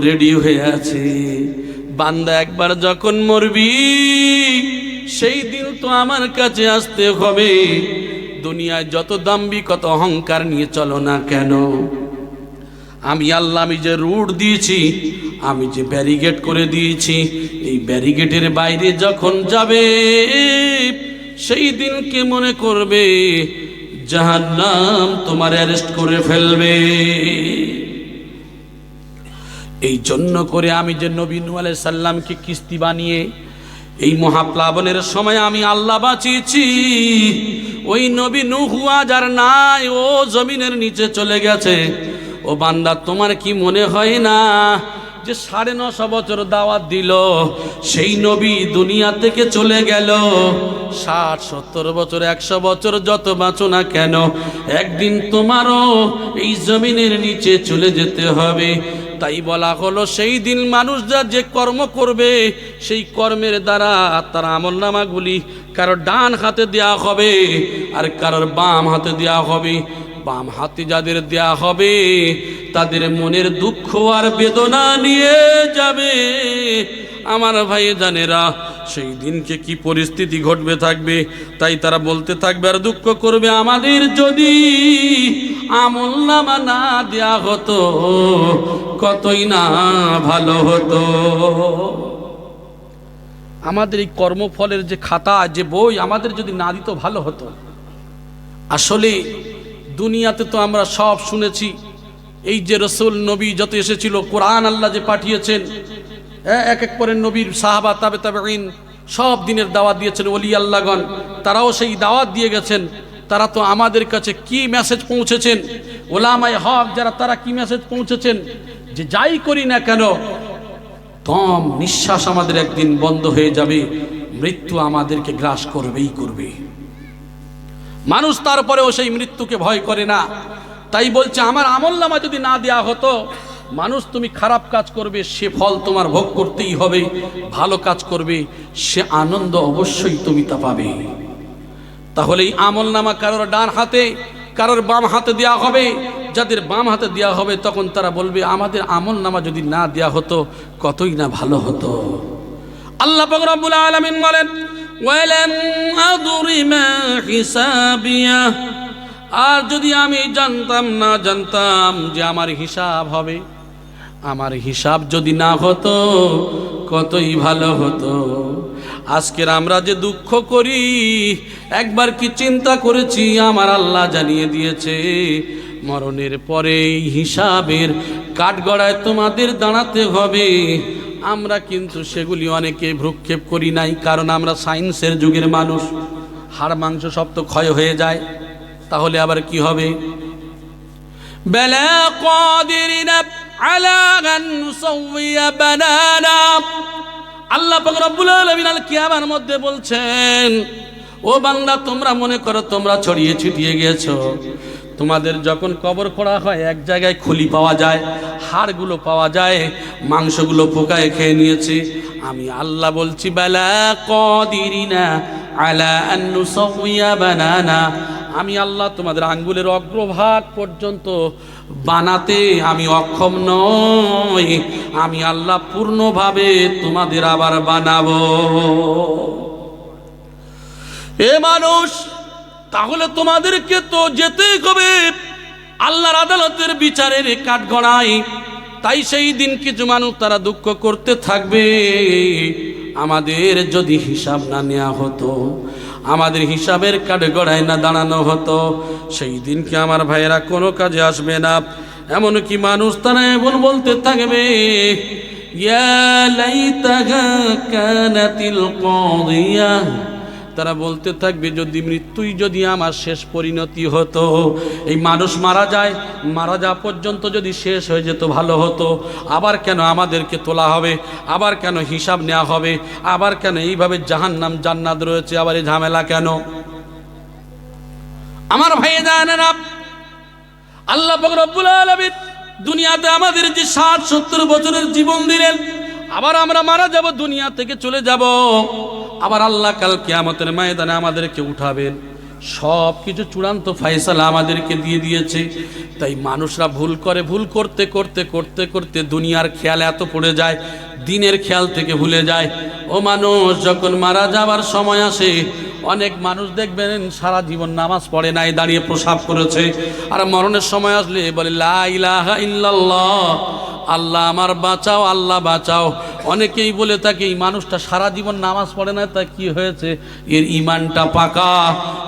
রেডি হয়ে আছে। বান্দা একবার যখন মরবি সেই দিন তো আমার কাছে আসতে হবে। দুনিয়ায় যত দাম্ভিক কত অহংকার নিয়ে চলো না কেন, আমি আল্লাহ আমি যে রুট দিয়েছি, আমি যে ব্যারিকেড করে দিয়েছি, এই ব্যারিকেডের বাইরে যখন যাবে সেই দিনকে মনে করবে জাহান্নাম তোমার অ্যারেস্ট করে ফেলবে। এই জন্য করে আমি যে নবী নূহ আলাইহিস সালামকে কিস্তি বানিয়ে এই মহাপ্লাবনের সময় আমি আল্লাহ বাঁচিয়েছি, ওই নবী নূহ আজ আর নাই, ও জমিনের নিচে চলে গেছে। ও বান্দা তোমার কি মনে হয় না যে 950 বছর দাওয়াত দিল, সেই নবী দুনিয়া থেকে চলে গেল। 60, 70 বছর, 100 বছর যত বাঁচো না কেন, একদিন তোমারও এই জমিনের নিচে চলে যেতে হবে। তাই বলা হলো সেই দিন মানুষরা যে কর্ম করবে, সেই কর্মের দ্বারা তার আমলনামাগুলি কারোর ডান হাতে দেয়া হবে আর কারোর বাম হাতে দেয়া হবে। বাম হাতে যাদের দেয়া হবে তাদের মনের দুঃখ আর বেদনা নিয়ে যাবে। আমার ভাই জানেরা, সেই দিনকে কি পরিস্থিতি ঘটবে থাকবে, তাই তারা বলতে থাকবে আর দুঃখ করবে, আমাদের যদি আমলনামা না দেয়া হতো কতই না ভালো হতো। আমাদের এই কর্মফলের যে খাতা, যে বই আমাদের যদি না দিত ভালো হতো। আসলে দুনিয়াতে তো আমরা সব শুনেছি, এই যে রসুল নবী যত এসেছিল, কোরআন আল্লাহ যে পাঠিয়েছেন, এক এক করে নবীর সাহাবা তাবে তাবেঈন সব দিনের দাওয়াত দিয়েছেন। ওলি আল্লাহগণ তারাও সেই দাওয়াত দিয়ে গেছেন। তারা তো আমাদের কাছে কি মেসেজ পৌঁছেছেন, ওলামায়ে হক যারা, তারা কি মেসেজ পৌঁছেছেন, যে যাই করি না কেন দম নিঃশ্বাস আমাদের একদিন বন্ধ হয়ে যাবে, মৃত্যু আমাদেরকে গ্রাস করবেই করবে। মানুষ তারপরেও সেই মৃত্যুকে ভয় করে না। তাই বলছে আমার আমলনামা যদি না দেয়া হতো, মানুষ তুমি খারাপ কাজ করবে সে ফল তোমার ভোগ করতেই হবে, ভালো কাজ করবে সে আনন্দ অবশ্যই তুমি তা পাবে। তাহলে এই আমলনামা কারোর ডান হাতে কারোর বাম হাতে দেয়া হবে। যাদের বাম হাতে দেয়া হবে তখন তারা বলবে আমাদের আমলনামা যদি না দেয়া হতো কতই না ভালো হতো। আল্লাহ পাক রব্বুল আলামিন বলেন, ওয়ালাম আদরি মা হিসাবিয়া, আর যদি আমি জানতাম যে আমার হিসাব হবে, আমার হিসাব যদি না হতো কতই ভালো হতো। আজকের আমরা যে দুঃখ করি, একবার কি চিন্তা করেছি আমার আল্লাহ জানিয়ে দিয়েছে মরণের পরে হিসাবের কাঠগড়ায় তোমাদের দাঁড়াতে হবে। আমরা কিন্তু সেগুলি অনেকে ভ্রুক্ষেপ করি নাই, কারণ আমরা সায়েন্সের যুগের মানুষ। হাড় মাংস সব তো ক্ষয় হয়ে যায়, তাহলে আবার কি হবে? বালা কাদিরিনা আলা আন নুসাওয়িয়া বানানা, আল্লাহ পাক রব্বুল আলামিন আল কিয়ামার মধ্যে বলছেন, ও বান্দা তোমরা মনে করো তোমরা ছড়িয়ে ছিটিয়ে গিয়েছো, তোমাদের যখন কবর করা হয় এক জায়গায় খুলি পাওয়া যায়, হাড়গুলো পাওয়া যায়, মাংসগুলো পোকায় খেয়ে নিয়েছে। আমি আল্লাহ বলছি বালা কাদিরিনা আলা আন নুসাওয়িয়া বানানা, আমি আল্লাহ তোমাদের আঙ্গুলের অগ্রভাগ পর্যন্ত বানাতে আমি অক্ষম নই। আমি আল্লাহ পূর্ণভাবে তোমাদের আবার বানাবো। এ মানুষ, তাহলে তোমাদেরকে তো যেতেই হবে আল্লাহর আদালতের বিচারের কাঠগড়ায়। তাই সেই দিন কিছু মানুষ তারা দুঃখ করতে থাকবে, আমাদের যদি হিসাব না নেওয়া হতো, আমাদের হিসাবের কাঠগড়ায় না দাঁড়ানো হতো, সেই দিনকে আমার ভাইয়েরা কোনো কাজে আসবে না। এমনকি মানুষ তারা এমন বলতে থাকবে, ইয়া লাইতাহা কানাতিল কাদিয়া, তারা বলতে থাকবে যদি মৃত্যুই যদি আমার শেষ পরিণতি হতো। এই মানুষ মারা যাওয়া পর্যন্ত যদি শেষ হয়ে যেত ভালো হতো। আবার কেন আমাদেরকে তোলা হবে, আবার কেন হিসাব নেওয়া হবে, আবার কেন এইভাবে জাহান্নাম জান্নাত রয়েছে, আবার এই ঝামেলা কেন? আমার ভাই জানেন, আল্লাহ পাক রব্বুল আলামিন দুনিয়াতে আমাদের যে 60-70 বছরের জীবন দিলেন, আবার আমরা মারা যাব, দুনিয়া থেকে চলে যাব, আবার আল্লাহ কাল কিয়ামতের ময়দানে আমাদেরকে উঠাবেন। সব কিছু চূড়ান্ত ফয়সালা আমাদেরকে দিয়ে দিয়েছে। তাই মানুষরা ভুল করে, ভুল করতে করতে করতে করতে দুনিয়ার খেয়াল এত পড়ে যায়, দিনের খেয়াল থেকে ভুলে যায়। ও মানুষ, যখন মারা যাবার সময় আসে, অনেক মানুষ দেখবেন সারা জীবন নামাজ পড়ে নাই, দাঁড়িয়ে প্রসাব করেছে, আর মরণের সময় আসলে বলে লা ইলাহা ইল্লাল্লাহ, আল্লাহ আমার বাঁচাও, আল্লাহ বাঁচাও। অনেকেই বলে থাকে এই মানুষটা সারা জীবন নামাজ পড়ে না, তা কি হয়েছে, এর ইমানটা পাকা,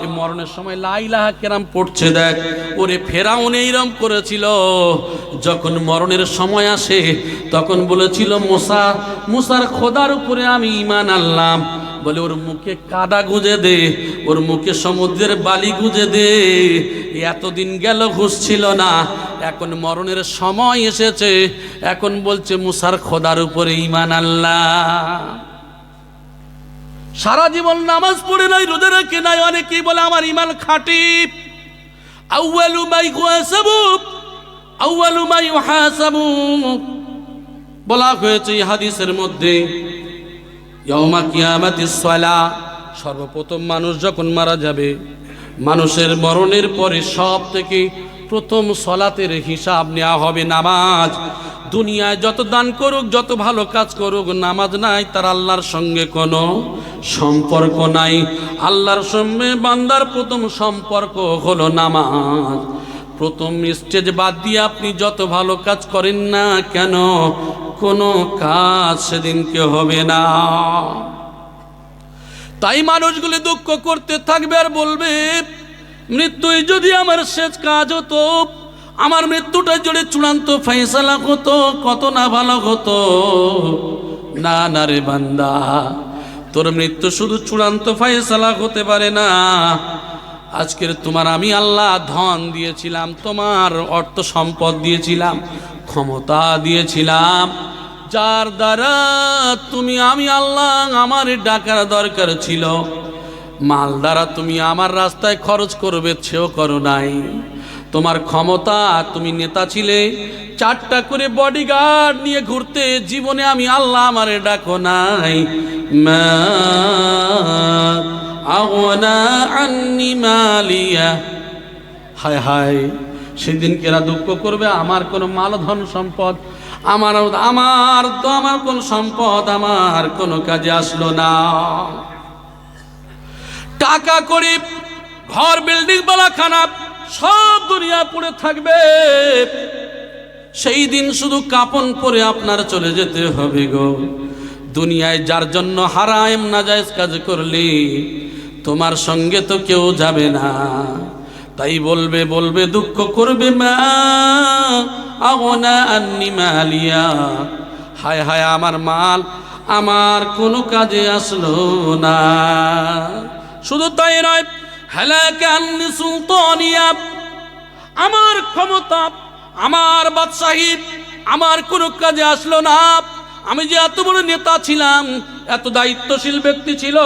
এই মরণের সময় লা ইলাহা কেরাম পড়ছে। দেখ, ওরে ফেরাউন এইরকম করেছিল, যখন মরণের সময় আসে তখন বলেছিল মুসার খোদার উপরে আমি ঈমান আনলাম। বলে ওর মুখে কাদা গুঁজে দে, ওর মুখে সমুদ্রের বালি গুঁজে দে। এতদিন গেল হুঁশ ছিল না, এখন মরণের সময় এসেছে, এখন বলছে মুসার খোদার উপরে ঈমান আল্লাহ। সারা জীবন নামাজ পড়ে নাই, রোজা রাখে নাই, অনেকেই বলে আমার ঈমান খাঁটি। আউয়ালু মা ইউহাসাবু আউয়ালু মা ইউহাসাবু বলা হয়েছে এই হাদিসের মধ্যে, ইয়াউমা কিয়ামাতিস সালাহ, সর্বপ্রথম মানুষ যখন মারা যাবে, মানুষের মরণের পরে সব থেকে প্রথম সলাতের হিসাব নেওয়া হবে নামাজ। দুনিয়ায় যত দান করুক, যত ভালো কাজ করুক, নামাজ নাই তার আল্লাহর সঙ্গে কোনো সম্পর্ক নাই। আল্লাহর সঙ্গে বান্দার প্রথম সম্পর্ক হলো নামাজ। প্রথম স্টেজ বাদ দিয়ে আপনি যত ভালো কাজ করেন না কেন, কোনো কাজ সেদিনকে হবে না। তাই মানুষগুলি দুঃখ করতে থাকবে আর বলবে, মৃত্যুই যদি আমার শেষ কাজ হতো, আমার মৃত্যুটা যদি চূড়ান্ত ফয়সালা হতো, কত না ভালো হতো। না না রে বান্দা, তোর মৃত্যু শুধু চূড়ান্ত ফয়সালা হতে পারে না। আজকের তোমার আমি আল্লাহ ধন দিয়েছিলাম, তোমার অর্থ সম্পদ দিয়েছিলাম, ক্ষমতা দিয়েছিলাম, যার দ্বারা তুমি আমি আল্লাহ আমার ডাকার দরকার ছিল, মাল দ্বারা তুমি আমার রাস্তায় খরচ করবে, সেও করো নাই। তোমার ক্ষমতা, তুমি নেতা ছিলে, 4টা করে বডিগার্ড নিয়ে ঘুরতে, জীবনে আমি আল্লাহ আমারে ডাকো নাই। মা আগনা আন্নি মালিয়া, হায় হায়, সেদিন কেরা দুঃখ করবে, আমার কোনো মাল ধন সম্পদ, আমার কোন সম্পদ আমার কোনো কাজে আসলো না। টাকা করি, ঘর বিল্ডিং বালাখানা সব দুনিয়া পড়ে থাকবে, সেই দিন শুধু কাপন পরে আপনার চলে যেতে হবে গো। দুনিয়ায় যার জন্য হারাম নাজায়েজ কাজ করলে তোমার সঙ্গে তো কেউ যাবে না। তাই বলবে দুঃখ করবে, মা আগনা আন্নি মালিয়া, হায় হায় আমার মাল আমার কোনো কাজে আসলো না। শুধু তাই নয়, হালাকা আন্নি সুলতানিয়া, আমার ক্ষমতা, আমার বাদশাহী আমার কোনো কাজে আসলো না। আমি যে এত বড় নেতা ছিলাম, এত দায়িত্বশীল ব্যক্তি ছিল,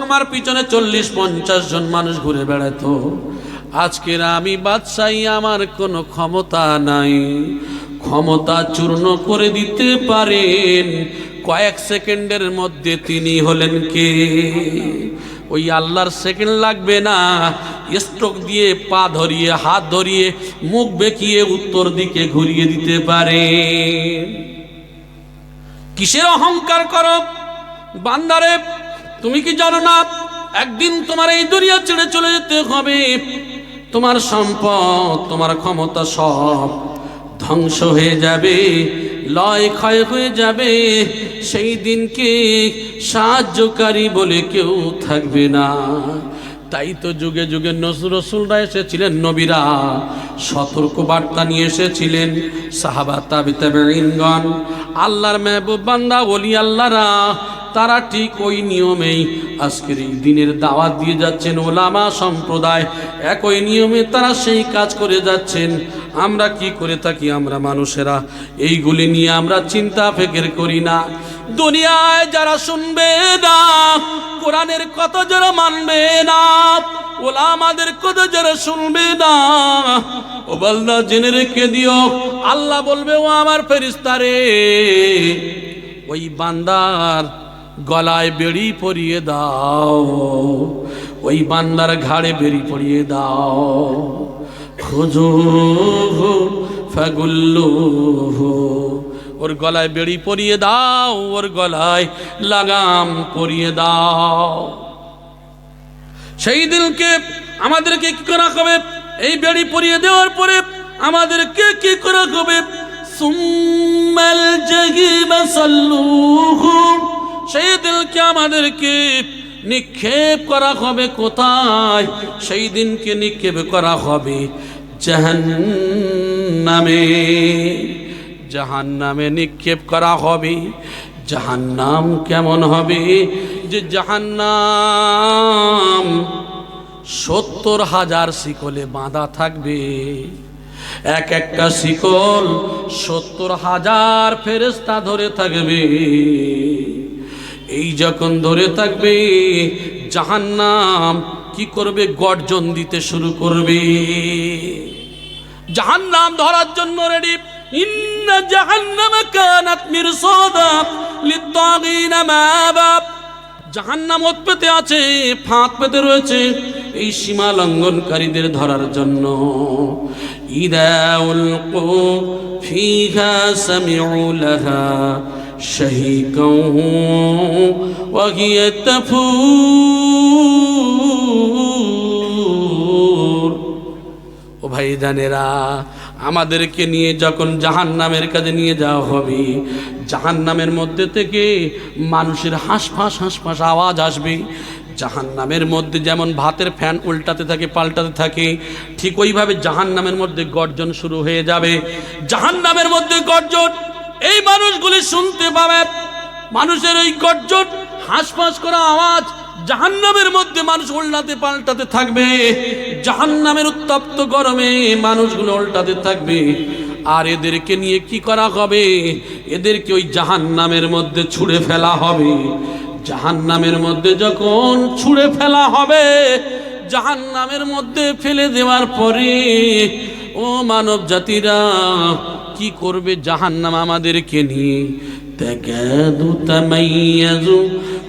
আমার পিছনে 40-50 জন মানুষ ঘুরে বেড়াতো, আজকের আমি বাদশাহী, আমার কোনো ক্ষমতা নাই। ক্ষমতা চূর্ণ করে দিতে পারেন কয়েক সেকেন্ডের মধ্যে, তিনি হলেন কে? ওই আল্লাহর সেকেন্ড লাগবে না, স্ট্রোক দিয়ে পা ধরিয়ে, হাত ধরিয়ে, মুখ বেঁকিয়ে উত্তর দিকে ঘুরিয়ে দিতে পারে। কিসের অহংকার করো বান্দারে? তুমি কি জানো না একদিন তোমার এই দুনিয়া ছেড়ে চলে যেতে হবে? তোমার সম্পদ, তোমার ক্ষমতা সব ধ্বংস হয়ে যাবে, লয় ক্ষয় হয়ে যাবে। সেই দিনকে সাহায্যকারী বলে কেউ থাকবে না। তাই তো যুগে যুগে রসুলরা এসেছিলেন, নবীরা সতর্ক বার্তা নিয়ে এসেছিলেন। সাহাবা, তাবেঈনগণ, আল্লাহর মেহবুব বান্দা ওলি আল্লাহরা, তারা ঠিক ওই নিয়মেই আজকের এই দিনের দাওয়াত দিয়ে যাচ্ছেন। ওলামা সম্প্রদায় একই নিয়মে তারা সেই কাজ করে যাচ্ছেন। আমরা কি করে থাকি? আমরা মানুষেরা এইগুলি নিয়ে আমরা চিন্তা ফিকির করি না। দুনিয়ায় যারা শুনবে না, কোরআনের কথা যারা মানবে না, ওলামাদের কথা যারা শুনবে না, ও বান্দা জেনে রেখে দিও, আল্লাহ বলবে, ও আমার ফেরেশতারে, ওই বান্দার গলায় বেড়ি পরিয়ে দাও, ওই বান্দার ঘাড়ে বেড়ি পরিয়ে দাও। খুজুহু ফাগুল্লুহু, ওর গলায় বেড়ি পরিয়ে দাও, ওর গলায় লাগাম পরিয়ে দাও। সেই দিনকে আমাদেরকে কি করা হবে? এই বেড়ি পরিয়ে দেওয়ার পরে আমাদেরকে কি করা হবে? সুম্মাল জাহিম সাল্লুহু, সেই দিনকে আমাদেরকে নিক্ষেপ করা হবে কোথায়? সেই দিনকে নিক্ষেপ করা হবে জাহান্নামে। জাহান্নামে নিক্ষেপ করা হবে। জাহান্নাম কেমন হবে? যে জাহান্নাম 70,000 শিকলে বাঁধা থাকবে। এক একটা শিকল 70,000 ফেরেশতা ধরে থাকবে। এই যখন ধরে থাকবে, জাহান্নাম কি করবে? গর্জন দিতে শুরু করবে। জাহান্নাম ধরার জন্য রেডি। ইন্না জাহান্নামা কানাত মিরসাদা লিত্তাগিনা মাআবা। জাহান্নাম ওত পেতে আছে, ফাঁক পেতে রয়েছে এই সীমা লঙ্ঘনকারীদের ধরার জন্য। ইদা উলকু ফিহা সামিউ লাহা শাহীকাও ওয়া হিয়া তাফুর। ও ভাইজানেরা, আমাদেরকে নিয়ে যখন জাহান্নামের কাছে নিয়ে যাওয়া হবে, জাহান্নামের মধ্যে থেকে মানুষের হাঁসফাঁস হাঁসফাঁস আওয়াজ আসবে। জাহান্নামের মধ্যে যেমন ভাতের ফ্যান উল্টাতে থাকে পাল্টাতে থাকে, ঠিক ওইভাবে জাহান্নামের মধ্যে গর্জন শুরু হয়ে যাবে। জাহান্নামের মধ্যে গর্জন এই মানুষগুলি শুনতে পাবে। মানুষের ওই গর্জন, হাঁসফাঁস করা আওয়াজ, জাহান্নামের মধ্যে মানুষ উল্টাতে পাল্টাতে থাকবে। জাহান্নামের উত্তপ্ত গরমে মানুষগুলো উল্টাতে থাকবে। আর এদেরকে নিয়ে কি করা হবে? এদেরকে ওই জাহান্নামের মধ্যে ছুঁড়ে ফেলা হবে। জাহান্নামের মধ্যে যখন ছুঁড়ে ফেলা হবে, জাহান্নামের মধ্যে ফেলে দেওয়ার পরে ও মানব জাতিরা কি করবে? জাহান্নাম আমাদেরকে নিয়ে তাকাদু তামাইয়াজু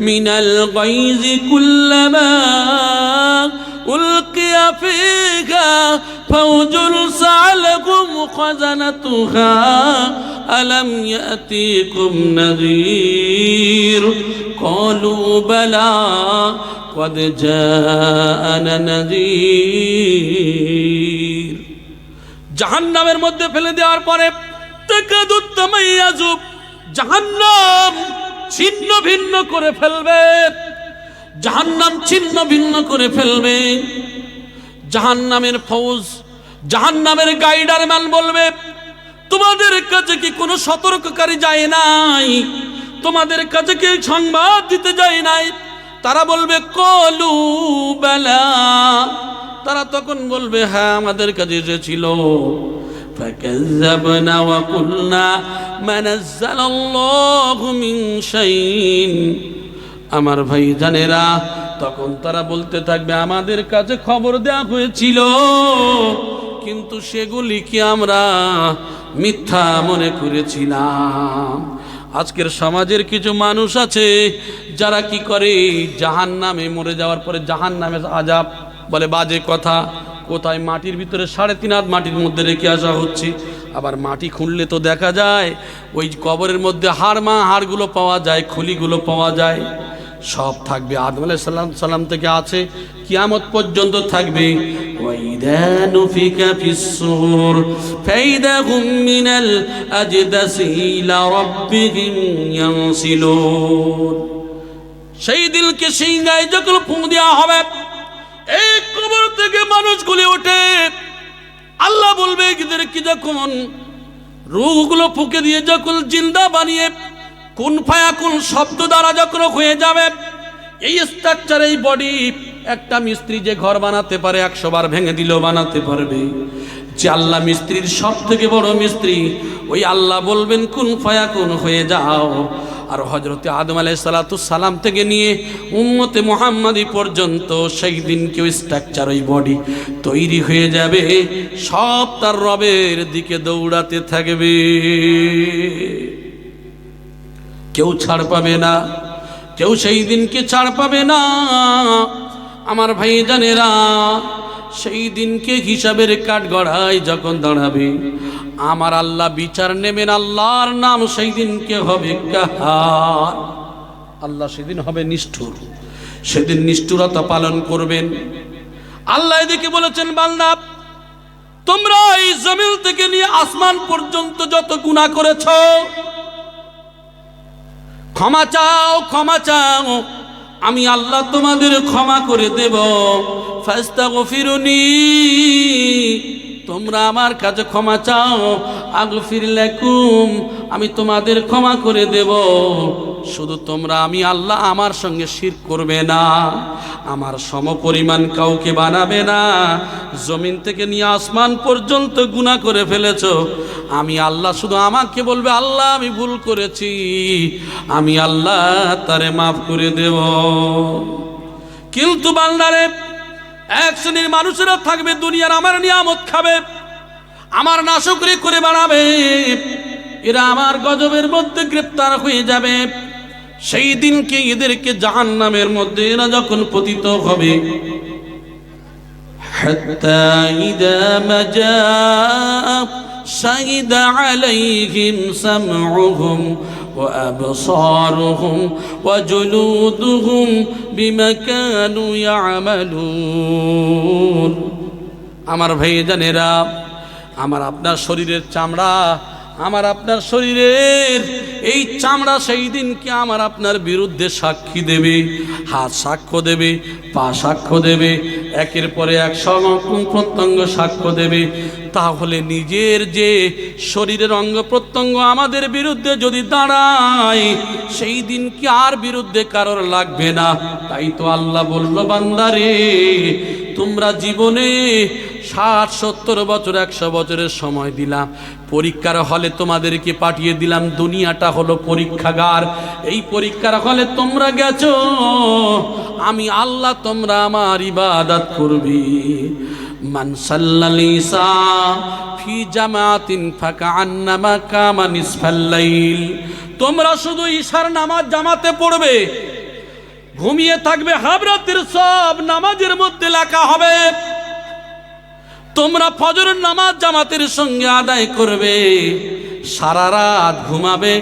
মিনাল গায়জি কুল্লামা উলকিয়া ফিহা ফাওজুন সা'লাকুম খাযানাতুহা আলাম ইয়াতিকুম নাযীর ক্বালু বালা ক্বাদ জাআনা নাযীর। জাহান্নামের মধ্যে ফেলে দেওয়ার পরে তাকাদু তামাইয়াজু, জাহান্নাম ছিন্ন ভিন্ন করে ফেলবে। জাহান্নাম ছিন্ন ভিন্ন করে ফেলবে। জাহান্নামের ফৌজ, জাহান্নামের গাইডারম্যান বলবে, তোমাদের কাছে কি কোনো সতর্ককারী যায় নাই? তোমাদের কাছে কি সংবাদ দিতে যায় নাই? তারা বলবে কলু বালা। তারা তখন বলবে হ্যাঁ, আমাদের কাছে এসেছিল। فكذبنا وقلنا ما نزل الله من شيء। আমার ভাই জানেরা, তখন তারা বলতে থাকবে আমাদের কাছে খবর দেওয়া হয়েছিল, কিন্তু সেগুলিকে আমরা মিথ্যা মনে করেছিলাম। আজকের সমাজের কিছু মানুষ আছে যারা কি করে, জাহান্নামে মরে যাওয়ার পরে জাহান্নামের আযাব বলে বাজে কথা। কোথায়? মাটির ভিতরে 3.5 হাত মাটির মধ্যে রেখে আসা হচ্ছে। আবার মাটি খুঁড়লে তো দেখা যায় ওই কবরের মধ্যে হাড়গুলো পাওয়া যায়, খুলিগুলো পাওয়া যায়। সব থাকবে। আদম আলাইহিস সালাম থেকে আছে কিয়ামত পর্যন্ত থাকবে। ওয়াইদা নুফিকা ফিস-সূর ফাইদা হুম মিনাল আজদাসি ইলা রাব্বিহিম ইয়ানসিলুন। সেই দিলকে সেই গায়ে যখন ফুঁক দেওয়া হবে, এই কবর থেকে মানুষগুলি ওঠে। আল্লাহ বলবে এদেরকে যখন রূহগুলো ফুঁকে দিয়ে যখন জিন্দা বানিয়ে কুন ফায়াকুন শব্দ দ্বারা যখন হয়ে যাবে, এই স্ট্রাকচার, এই বডি, একটা মিস্ত্রি যে ঘর বানাতে পারে 100 বার ভেঙে দিলেও বানাতে পারবে। যে আল্লাহ মিস্ত্রির সব থেকে বড় মিস্ত্রি, ওই আল্লাহ বলবেন কুন ফায়াকুন হয়ে যাও। আর হযরতে আদম আলাইহিস সালাম থেকে নিয়ে উম্মতে মুহাম্মাদি পর্যন্ত সেই দিন কেউ স্ট্রাকচার, ওই বডি তৈরি হয়ে যাবে, সব তার রবের দিকে দৌড়াতে থাকবে। কেউ ছাড় পাবে না, কেউ সেই দিনকে ছাড় পাবে না। আমার ভাই জানেরা, সেই দিনকে হিসাবের কাঠগড়ায় যখন দাঁড়াবে, আমার আল্লাহ বিচার নেবেন। আল্লাহর নাম সেই দিনকে হবে কাহার। আল্লাহ সেদিন হবে নিষ্ঠুর, সেদিন নিষ্ঠুরতা পালন করবেন। আল্লাহ এদিকে বলেছেন, বান্দা তোমরা এই জমিন থেকে নিয়ে আসমান পর্যন্ত যত গুনাহ করেছো, ক্ষমা চাও, ক্ষমা চাও, আমি আল্লাহ তোমাদের ক্ষমা করে দেব। ফাস্তাগফিরুনি, তোমরা আমার কাছে ক্ষমা চাও, আগফির লাকুম, আমি তোমাদের ক্ষমা করে দেব। শুধু তোমরা আমি আল্লাহ আমার সঙ্গে শিরক করবে না, আমার সমপরিমাণ কাউকে বানাবে না। জমিন থেকে নিয়ে আসমান পর্যন্ত গুনাহ করে ফেলেছো, আমি আল্লাহ শুধু আমাকে বলবে আল্লাহ আমি ভুল করেছি, আমি আল্লাহ তারে মাফ করে দেব। কিন্তু বান্দারে, এক শ্রেণীর মানুষেরা থাকবে দুনিয়ার আমার নিয়ামত খাবে, আমার নাশুকরি করে বাড়াবে, এরা আমার গজবের মধ্যে গ্রেপ্তার হয়ে যাবে। সেই দিনকে এদেরকে জাহান্নামের মধ্যে এরা যখন পতিত হবে, হাত্তা ইযা মাজা শাহিদা আলাইহিম সামউহুম ওয়া আবসারুহুম ওয়া জুলুদুহুম বিমা কানু ইয়ামালুন। আমার ভাইজানেরা, আমার আপনার শরীরের চামড়া, আমার আপনার শরীরের এই চামড়া সেই দিনকে আমার আপনার বিরুদ্ধে সাক্ষী দেবে। হাত সাক্ষ্য দেবে, পা সাক্ষ্য দেবে, একের পরে এক অঙ্গ প্রত্যঙ্গ সাক্ষ্য দেবে। তাহলে নিজের যে শরীরের অঙ্গ প্রত্যঙ্গ আমাদের বিরুদ্ধে যদি দাঁড়ায়, সেই দিন কি আর বিরুদ্ধে কারোর লাগবে না। তাই তো আল্লাহ বলল, বান্দারে তোমরা জীবনে 60-70 বছর 100 বছরের সময় দিলাম, পরীক্ষার হলে তোমাদেরকে পাঠিয়ে দিলাম। দুনিয়াটা হলো পরীক্ষাগার, এই পরীক্ষার হলে তোমরা গেছো, আমি আল্লাহ তোমরা আমার ইবাদত করবি। মান সাল্লাল ইসা ফি জামাতিন ফাকান্নামা কামা নিসফাল লাইল। তোমরা শুধু ঈশার নামাজ জামাতে পড়বে, ঘুমিয়ে থাকবে, হাবরাতের সব নামাজের মধ্যে লেখা হবে। তোমরা ফজরের নামাজ জামাতের সঙ্গে আদায় করবে, সারা রাত ঘুমাবে,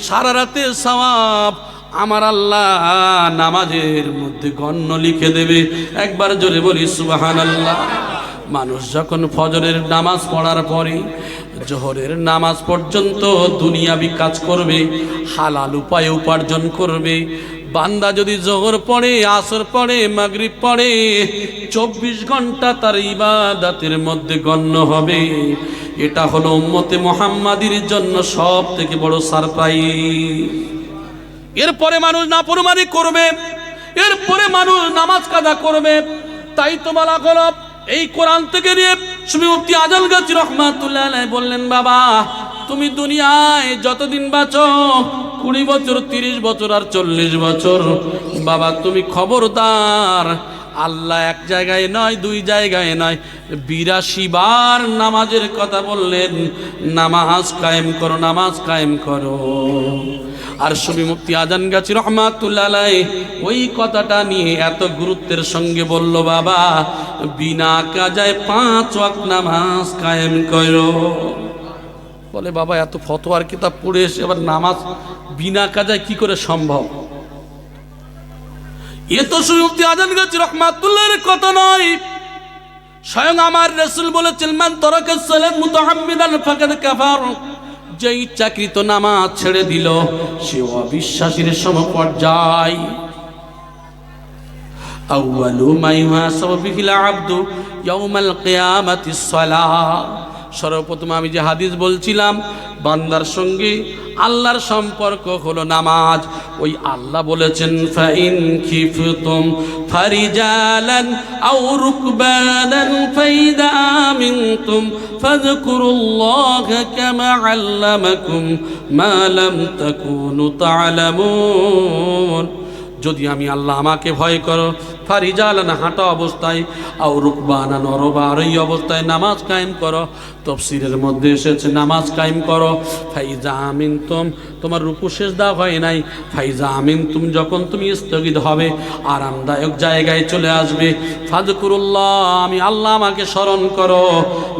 সারা রাতের সওয়াব আমার আল্লাহ নামাজের মধ্যে গণ্য লিখে দেবে। একবার জোরে বলি সুবহানাল্লাহ। মানুষ যখন ফজরের নামাজ পড়ার পরে জোহরের নামাজ পর্যন্ত দুনিয়াবি কাজ করবে, হালাল উপায়ে উপার্জন করবে। বান্দা যদি জোহর পড়ে, আসর পড়ে, মাগরিব পড়ে, 24 ঘন্টা তার ইবাদতের মধ্যে গণ্য হবে। এটা হলো উম্মতে মুহাম্মাদির জন্য সব থেকে বড় সারপ্রাইজ। এরপরে মানুষ নাফরমানি করবে, এরপরে মানুষ নামাজ কাজা করবে। তাই তো বলা হলো, এই কোরআন থেকে নিয়ে সুফি মুফতি আজল গাজী রহমাতুল্লাহ আলাইহি বললেন, বাবা তুমি দুনিয়ায় যতদিন বাঁচো, 20 বছর, 30 বছর আর 40 বছর, বাবা তুমি খবরদার, আল্লাহ এক জায়গায় নয়, 2 জায়গায় নয়, 82 বার নামাজের কথা বললেন। নামাজ কায়েম করো, নামাজ কায়েম করো। আর সুফি মুফতি আজল গাজী রহমাতুল্লাহ আলাইহি ওই কথাটা নিয়ে এত গুরুত্বের সঙ্গে বলল, বাবা বিনা কাজায় 5 ওয়াক্ত নামাজ কায়েম করো। বলে বাবা এত ফতোয়ার কিতাব পড়ে এসে আবার নামাজ বিনা কাজায় কি করে সম্ভব? এ তো সুফি মুফতি আজল গাজী রহমাতুল্লাহর কথা নয়, স্বয়ং আমার রাসূল বলেছেন, মান তারাকা সালাত মুতাআম্মিদান ফাকাদ কাফার। যে ইচ্ছাকৃত নামাজ ছেড়ে দিল সে অবিশ্বাসীর সমপর্যায়। আউয়ালু মা ইউহাসাবু বিহিল আবদু ইয়াউমাল কিয়ামাতিস সালাহ। সর্বপ্রথম আমি যে হাদিস বলছিলাম, বান্দার সঙ্গে আল্লাহর সম্পর্ক হলো নামাজ। ওই আল্লাহ বলেছেন, ফাইন খিফতুম ফারিজালান আও রুকবানান ফাইদা আমিনতুম ফাযকুরুল্লাহা কামা আল্লামাকুম মা লাম তাকুনু তা'লামুন। যদি আমি আল্লাহ আমাকে ভয় করো, ফারিজালান হাঁটা অবস্থায়, আও রুকবানা নরবার এই অবস্থায় নামাজ কায়েম করো। তাফসীরের মধ্যে এসেছে নামাজ কায়েম করো। ফাইজা আমিনতুম, তোমার রুকু সিজদা হয় নাই, ফাইজা আমিনতুম যখন তুমি স্থগিত হবে, আরামদায়ক জায়গায় চলে আসবে, ফাযকুরুল্লাহ আমি আল্লাহ আমাকে স্মরণ করো,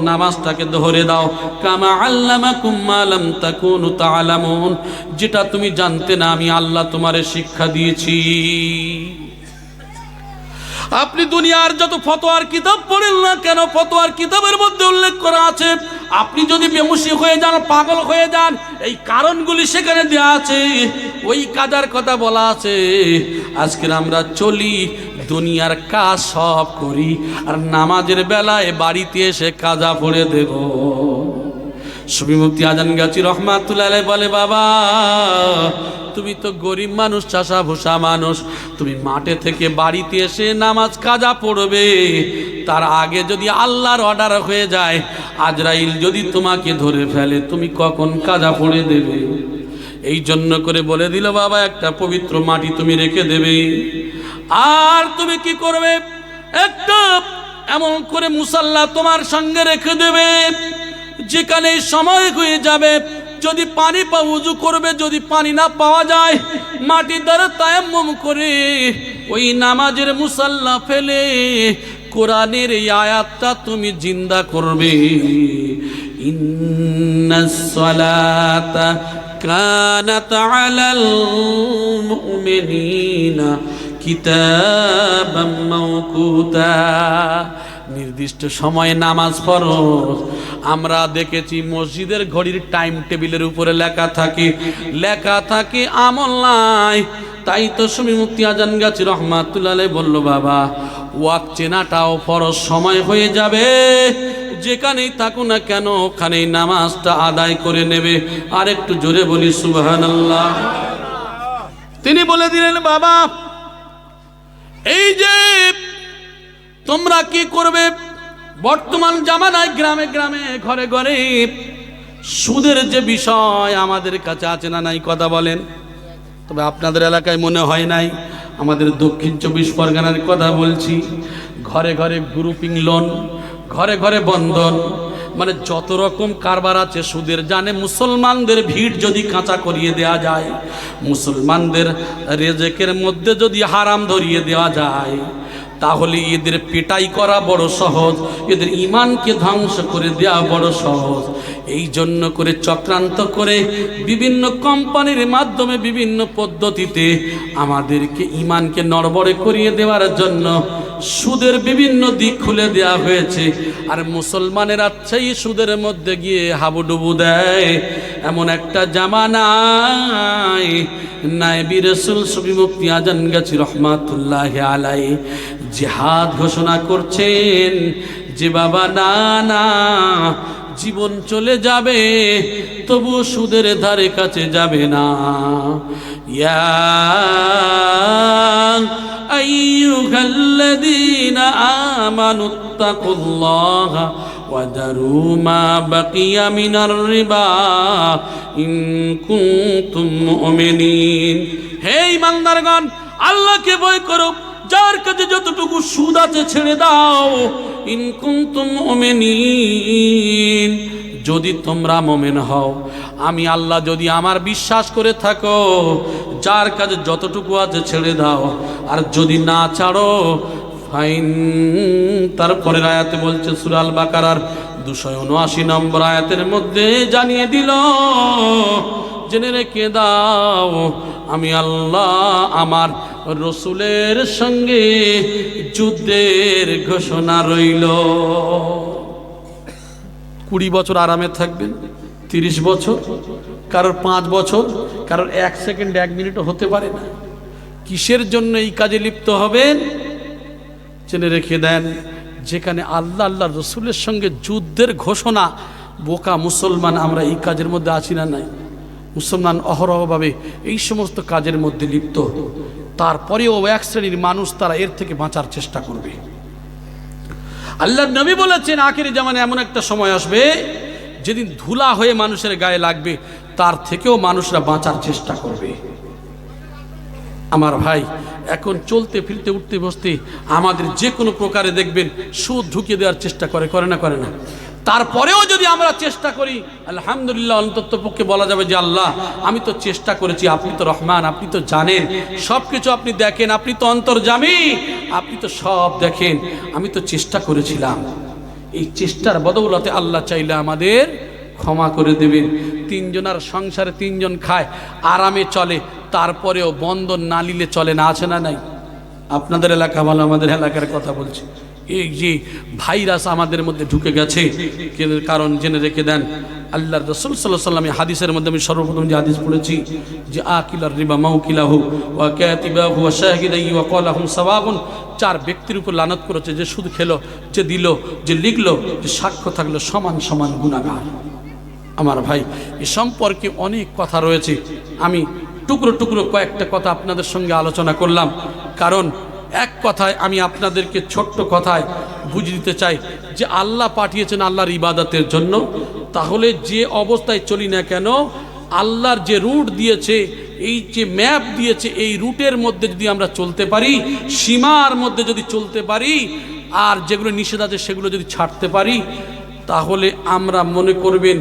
নামাজটাকে ধরে দাও। কামা আল্লামাকুম মা লাম তাকুনু তা'লামুন, যেটা তুমি জানতে না আমি আল্লাহ তোমারে শিক্ষা দিয়েছি। আপনি দুনিয়ার যত ফতোয়ার কিতাব পড়েন না কেন, ফতোয়ার কিতাবের মধ্যে উল্লেখ করা আছে আপনি যদি বেহুশি হয়ে যান, পাগল হয়ে যান, এই কারণগুলি সেখানে দেওয়া আছে, ওই কাজার কথা বলা আছে। আজকের আমরা চলি, দুনিয়ার কাজ সব করি, আর নামাজের বেলায় বাড়িতে এসে কাজা পড়ে দেব। সুফি মুফতি আজান গাছি রহমাতুল্লাহ আলাইহি বলে, বাবা তুমি তো গরিব মানুষ, চাষা ভুষা মানুষ, তুমি মাঠে থেকে বাড়িতে এসে নামাজ কাজা পড়বে, তার আগে যদি আল্লাহর অর্ডার হয়ে যায়, আজরাইল যদি তোমাকে ধরে ফেলে, তুমি কখন কাজা পড়ে দেবে? এই জন্য করে বলে দিল, বাবা একটা পবিত্র মাটি তুমি রেখে দেবে, আর তুমি কি করবে, একটা এমন করে মুসাল্লা তোমার সঙ্গে রেখে দেবে, যেখানে সময় হয়ে যাবে, যদি পানি উযু করবে, যদি পানি না পাওয়া যায়, মাটি দ্বারা তায়াম্মুম করে ওই নামাজের মুসাল্লা ফেলে কোরআনের এই আয়াতটা তুমি জিন্দা করবে, ইন্নাস সালাতা কানাত আলাল মুমিনিনা কিতাবাম মাওকুতা। নির্দিষ্ট সময়ে নামাজ ফরজ। আমরা দেখেছি মসজিদের ঘড়ির টাইম টেবিলের উপরে লেখা থাকে আমল নাই। তাই তো সুফি মুফতি আজান গাছি রহমাতুল্লাহ আলাইহি বলল, বাবা ওয়াক্ত চেনাটাও ফরজ, সময় হয়ে যাবে, যেখানেই থাকো না কেন ওখানেই নামাজটা আদায় করে নেবে। আর একটু জোরে বলি সুবহানাল্লাহ। তিনি বলে দিলেন, বাবা এই যে তোমরা কি করবে, বর্তমান জামানায় গ্রামে গ্রামে ঘরে ঘরে সুদের যে বিষয় আমাদের কাছে আছে না নাই, কথা বলেন। তবে আপনাদের এলাকায় মনে হয় নাই, আমাদের দক্ষিণ 24 পরগনার কথা বলছি, ঘরে ঘরে গ্রুপিং লোন, ঘরে ঘরে বন্ধন, মানে যত রকম কারবার আছে সুদের। জানে মুসলমানদের ভিড় যদি কাঁচা করিয়ে দেওয়া যায়, মুসলমানদের রেজেকের মধ্যে যদি হারাম ধরিয়ে দেওয়া যায়, তাহলে এদের পেটাই করা বড় সহজ, এদের ইমানকে ধ্বংস করে দেওয়া বড় সহজ। এই জন্য করে চক্রান্ত করে বিভিন্ন কোম্পানির মাধ্যমে বিভিন্ন পদ্ধতিতে আমাদেরকে ইমানকে নড়বড়ে করিয়ে দেওয়ার জন্য সুদের বিভিন্ন দিক খুলে দেওয়া হয়েছে। আর মুসলমানেরা সেই সুদের মধ্যে গিয়ে হাবুডুবু দেয়। এমন একটা জামানায় নায়েবে রাসূল সুফি মুফতি আজান গাছি রহমাতুল্লাহি আলাইহি জিহাদ ঘোষণা করছেন যে, বাবা না না, জীবন চলে যাবে তবু সুদের ধারে কাছে যাবে না। ইয়া আইয়ুহাল্লাযীনা আমানুত্তাকুল্লাহা ওয়াদারু মা বাকিয়া মিনার রিবা ইন কুনতুম মুমিনিন। হে ঈমানদারগণ, আল্লাহকে ভয় করো, যার কাছে যতটুকু সুদ আছে ছেড়ে দাও। ইন কুনতুম মুমিনিন, যদি তোমরা মুমিন হও, আমি আল্লাহ যদি আমার বিশ্বাস করে থাকো, যার কাছে যতটুকু আছে ছেড়ে দাও। আর যদি না ছাড়ো ফাইন, তারপরের আয়াতে বলছে সূরা আল বাকারার 279 নম্বর আয়াতের মধ্যে জানিয়ে দিল, জেনে রেখে দাও আমি আল্লাহ আমার রসুলের সঙ্গে যুদ্ধের ঘোষণা রইল। 20 বছর আরামে থাকবেন, 30 বছর, কারোর 5 বছর, কারোর 1 সেকেন্ড 1 মিনিটও হতে পারে না। কিসের জন্য এই কাজে লিপ্ত হবেন? জেনে রেখে দেন, যেখানে আল্লাহ আল্লাহর রসুলের সঙ্গে যুদ্ধের ঘোষণা, বোকা মুসলমান আমরা এই কাজের মধ্যে আছি না নাই? মুসলমান অহরহভাবে এই সমস্ত কাজের মধ্যে লিপ্ত। তারপরেও এক শ্রেণীর মানুষ তারা এর থেকে বাঁচার চেষ্টা করবে। আল্লাহর নবী বলেছেন, আখিরি জামানে এমন একটা সময় আসবে যেদিন ধুলা হয়ে মানুষের গায়ে লাগবে, তার থেকেও মানুষরা বাঁচার চেষ্টা করবে। আমার ভাই, এখন চলতে ফিরতে উঠতে বসতে আমাদের যে কোনো প্রকারে দেখবেন সুদ ঢুকিয়ে দেওয়ার চেষ্টা করে না? তারপরেও যদি আমরা চেষ্টা করি, আলহামদুলিল্লাহ, অন্তত পক্ষে বলা যাবে যে আল্লাহ আমি তো চেষ্টা করেছি, আপনি তো রহমান, আপনি তো জানেন সব কিছু, আপনি দেখেন, আপনি তো অন্তর্যামী, আপনি তো সব দেখেন, আমি তো চেষ্টা করেছিলাম। এই চেষ্টার বদৌলতে আল্লাহ চাইলে আমাদের ক্ষমা করে দেবেন। 3 জনের সংসারে 3 জন খায়, আরামে চলে, তারপরেও বন্ধন না নিলে চলে না, আছে না নাই? আপনাদের এলাকা ভালো, আমাদের এলাকার কথা বলছি। এই যে ভাইরাস আমাদের মধ্যে ঢুকে গেছে, কারণ জেনে রেখে দেন আল্লাহর রাসূল সাল্লাল্লাহু আলাইহি ওয়াসাল্লামের হাদিসের মধ্যে আমি সর্বপ্রথম যে হাদিস পড়েছি যে আকিলার রিবা মাউকিলাহু ওয়া কাতিবাহু ওয়া শাহিদাই ওয়া ক্বালাহুম সাওয়াবুন, 4 ব্যক্তির উপর লানত করেছে, যে সুদ খেলো, যে দিল, যে লিখলো, যে সাক্ষ্য থাকলো, সমান সমান গুনাহগার। আমার ভাই, এ সম্পর্কে অনেক কথা রয়েছে, আমি টুকরো টুকরো কয়েকটা কথা আপনাদের সঙ্গে আলোচনা করলাম, কারণ এক কথায় আমি আপনাদেরকে ছোট্ট কথায় বুঝিয়ে দিতে চাই যে আল্লাহ পাঠিয়েছেন আল্লাহর ইবাদতের জন্য। তাহলে যে অবস্থায় চলি না কেন, আল্লাহর যে রুট দিয়েছে, এই যে ম্যাপ দিয়েছে, এই রুটের মধ্যে যদি আমরা চলতে পারি, সীমার মধ্যে যদি চলতে পারি, আর যেগুলো নিষেধ আছে সেগুলো যদি ছাড়তে পারি, তাহলে আমরা মনে করবেন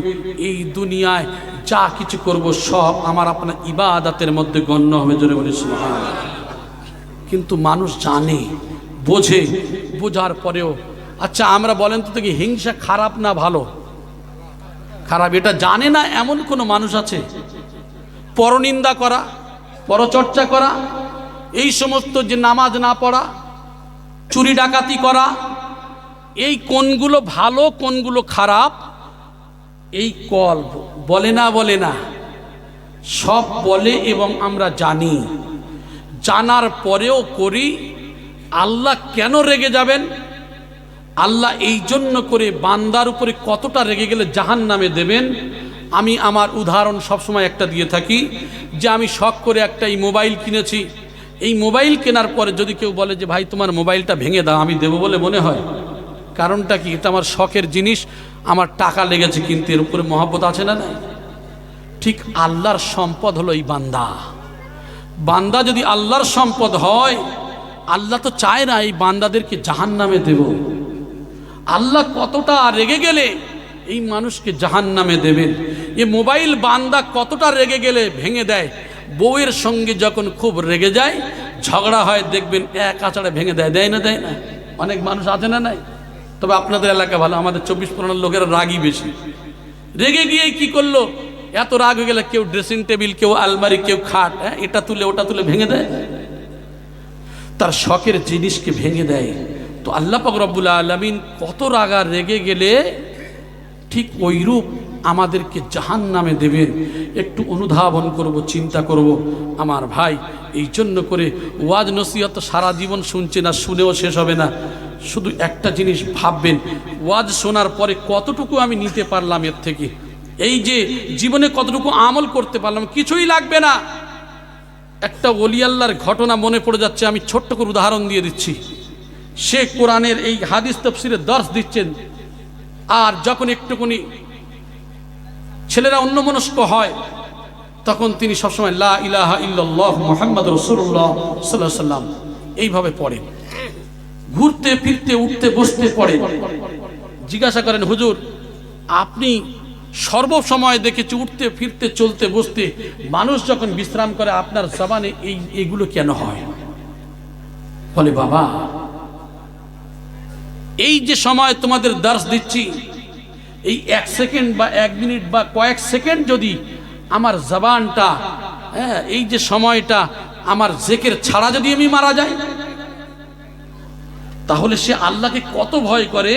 এই দুনিয়ায় যা কিছু করব সব আমার আপনার ইবাদতের মধ্যে গণ্য হবে। জোরে বলে সুবহানাল্লাহ। কিন্তু মানুষ জানে, বোঝে, বোঝার পরেও, আচ্ছা আমরা বলেন তো দেখি, হিংসা খারাপ না ভালো? খারাপ। এটা জানে না এমন কোনো মানুষ আছে? পরনিন্দা করা, পরচর্চা করা, এই সমস্ত যে নামাজ না পড়া, চুরি ডাকাতি করা, এই কোনগুলো ভালো কোনগুলো খারাপ, এই কল বলে না? বলে না? সব বলে, এবং আমরা জানি। জানার পরেও করি। আল্লাহ কেন রেগে যাবেন? আল্লাহ এই জন্য করে বান্দার উপরে কতটা রেগে গেলে জাহান্নামে দেবেন। আমি আমার উদাহরণ সবসময় একটা দিয়ে থাকি, যে আমি শখ করে একটা এই মোবাইল কিনেছি। এই মোবাইল কেনার পরে যদি কেউ বলে যে ভাই তোমার মোবাইলটা ভেঙে দাও, আমি দেবো বলে মনে হয়? কারণটা কি? এটা আমার শখের জিনিস, আমার টাকা লেগেছে, কিন্তু এর উপরে মহব্বত আছে না? নাই। ঠিক আল্লাহর সম্পদ হলো এই বান্দা। বান্দা যদি আল্লাহর সম্পদ হয়, আল্লাহ তো চায় না এই বান্দাদেরকে জাহান্নামে দেব। আল্লাহ কতটা রেগে গেলে এই মানুষকে জাহান্নামে দেবেন। এ মোবাইল বান্দা কতটা রেগে গেলে ভেঙে দেয়। বউয়ের সঙ্গে যখন খুব রেগে যায়, ঝগড়া হয়, দেখবেন এক আছাড়ে ভেঙে দেয়। দেয় না? দেয় না? অনেক মানুষ আছে না? নাই? তবে আপনাদের এলাকা ভালো, আমাদের 24-25 লোকের রাগই বেশি। রেগে গিয়ে কি করলো, এত রাগ হয়ে গেলে কেউ ড্রেসিং টেবিল, কেউ আলমারি, কেউ খাট, এটা তুলে ওটা তুলে ভেঙে দেয়, তার শখের জিনিসকে ভেঙে দেয়। তো আল্লাহ পাক রব্বুল আলামিন কত রাগা রেগে গেলে ঠিক ওইরূপ আমাদেরকে জাহান্নামে দেবেন। একটু অনুধাবন করব, চিন্তা করব আমার ভাই। এই জন্য করে ওয়াজ নসিহত সারা জীবন শুনছেন, আর শুনেও শেষ হবে না। শুধু একটা জিনিস ভাববেন, ওয়াজ শোনার পরে কতটুকু আমি নিতে পারলাম এর থেকে, এই যে জীবনে কতটুকু আমল করতে পারলাম। কিছুই লাগবে না। একটা ওলি আল্লাহর ঘটনা মনে পড়ে যাচ্ছে, আমি ছোট্ট করে উদাহরণ দিয়ে দিচ্ছি। সে কোরআনের এই হাদিস তাফসীরের দর্শ দিচ্ছেন, আর যখন একটুখানি ছেলেরা অন্যমনস্ক হয়, তখন তিনি সবসময় লা ইলাহা ইল্লাল্লাহ মুহাম্মাদুর রাসূলুল্লাহ সাল্লাল্লাহু আলাইহি ওয়াসাল্লাম এইভাবে পড়েন। ঘুরতে ফিরতে উঠতে বসতে পড়েন। জিজ্ঞাসা করেন, হুজুর আপনি সর্বসময় দেখেছি উঠতে ফিরতে চলতে বসতে, মানুষ যখন বিশ্রাম করে আপনার জবানে এইগুলো কেন হয়? বলে, বাবা এই যে সময় তোমাদের দর্শ দিচ্ছি, এই 1 সেকেন্ড বা 1 মিনিট বা কয়েক সেকেন্ড যদি আমার জবানটা, এই যে সময়টা আমার জিকির ছাড়া যদি আমি মারা যাই, তাহলে সে আল্লাহকে কত ভয় করে।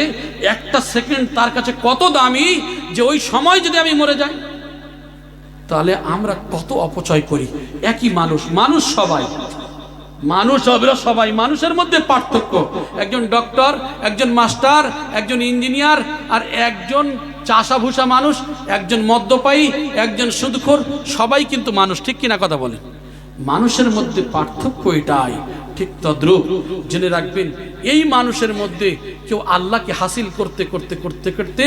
একটা সেকেন্ড তার কাছে কত দামি, যে ওই সময় যদি আমি মরে যাই। তাহলে আমরা কত অপচয় করি। একই মানুষ সবাই, মানুষ হবে সবাই। মানুষের মধ্যে পার্থক্য, একজন ডক্টর, একজন মাস্টার, একজন ইঞ্জিনিয়ার, আর একজন চাষাভুষা মানুষ, একজন মদ্যপায়ী, একজন সুদখোর, সবাই কিন্তু মানুষ। ঠিক কিনা কথা বলেন? মানুষের মধ্যে পার্থক্য এটাই। ঠিক তদ্রূপ জেনে রাখবেন, এই মানুষের মধ্যে কেউ আল্লাহকে হাসিল করতে করতে করতে করতে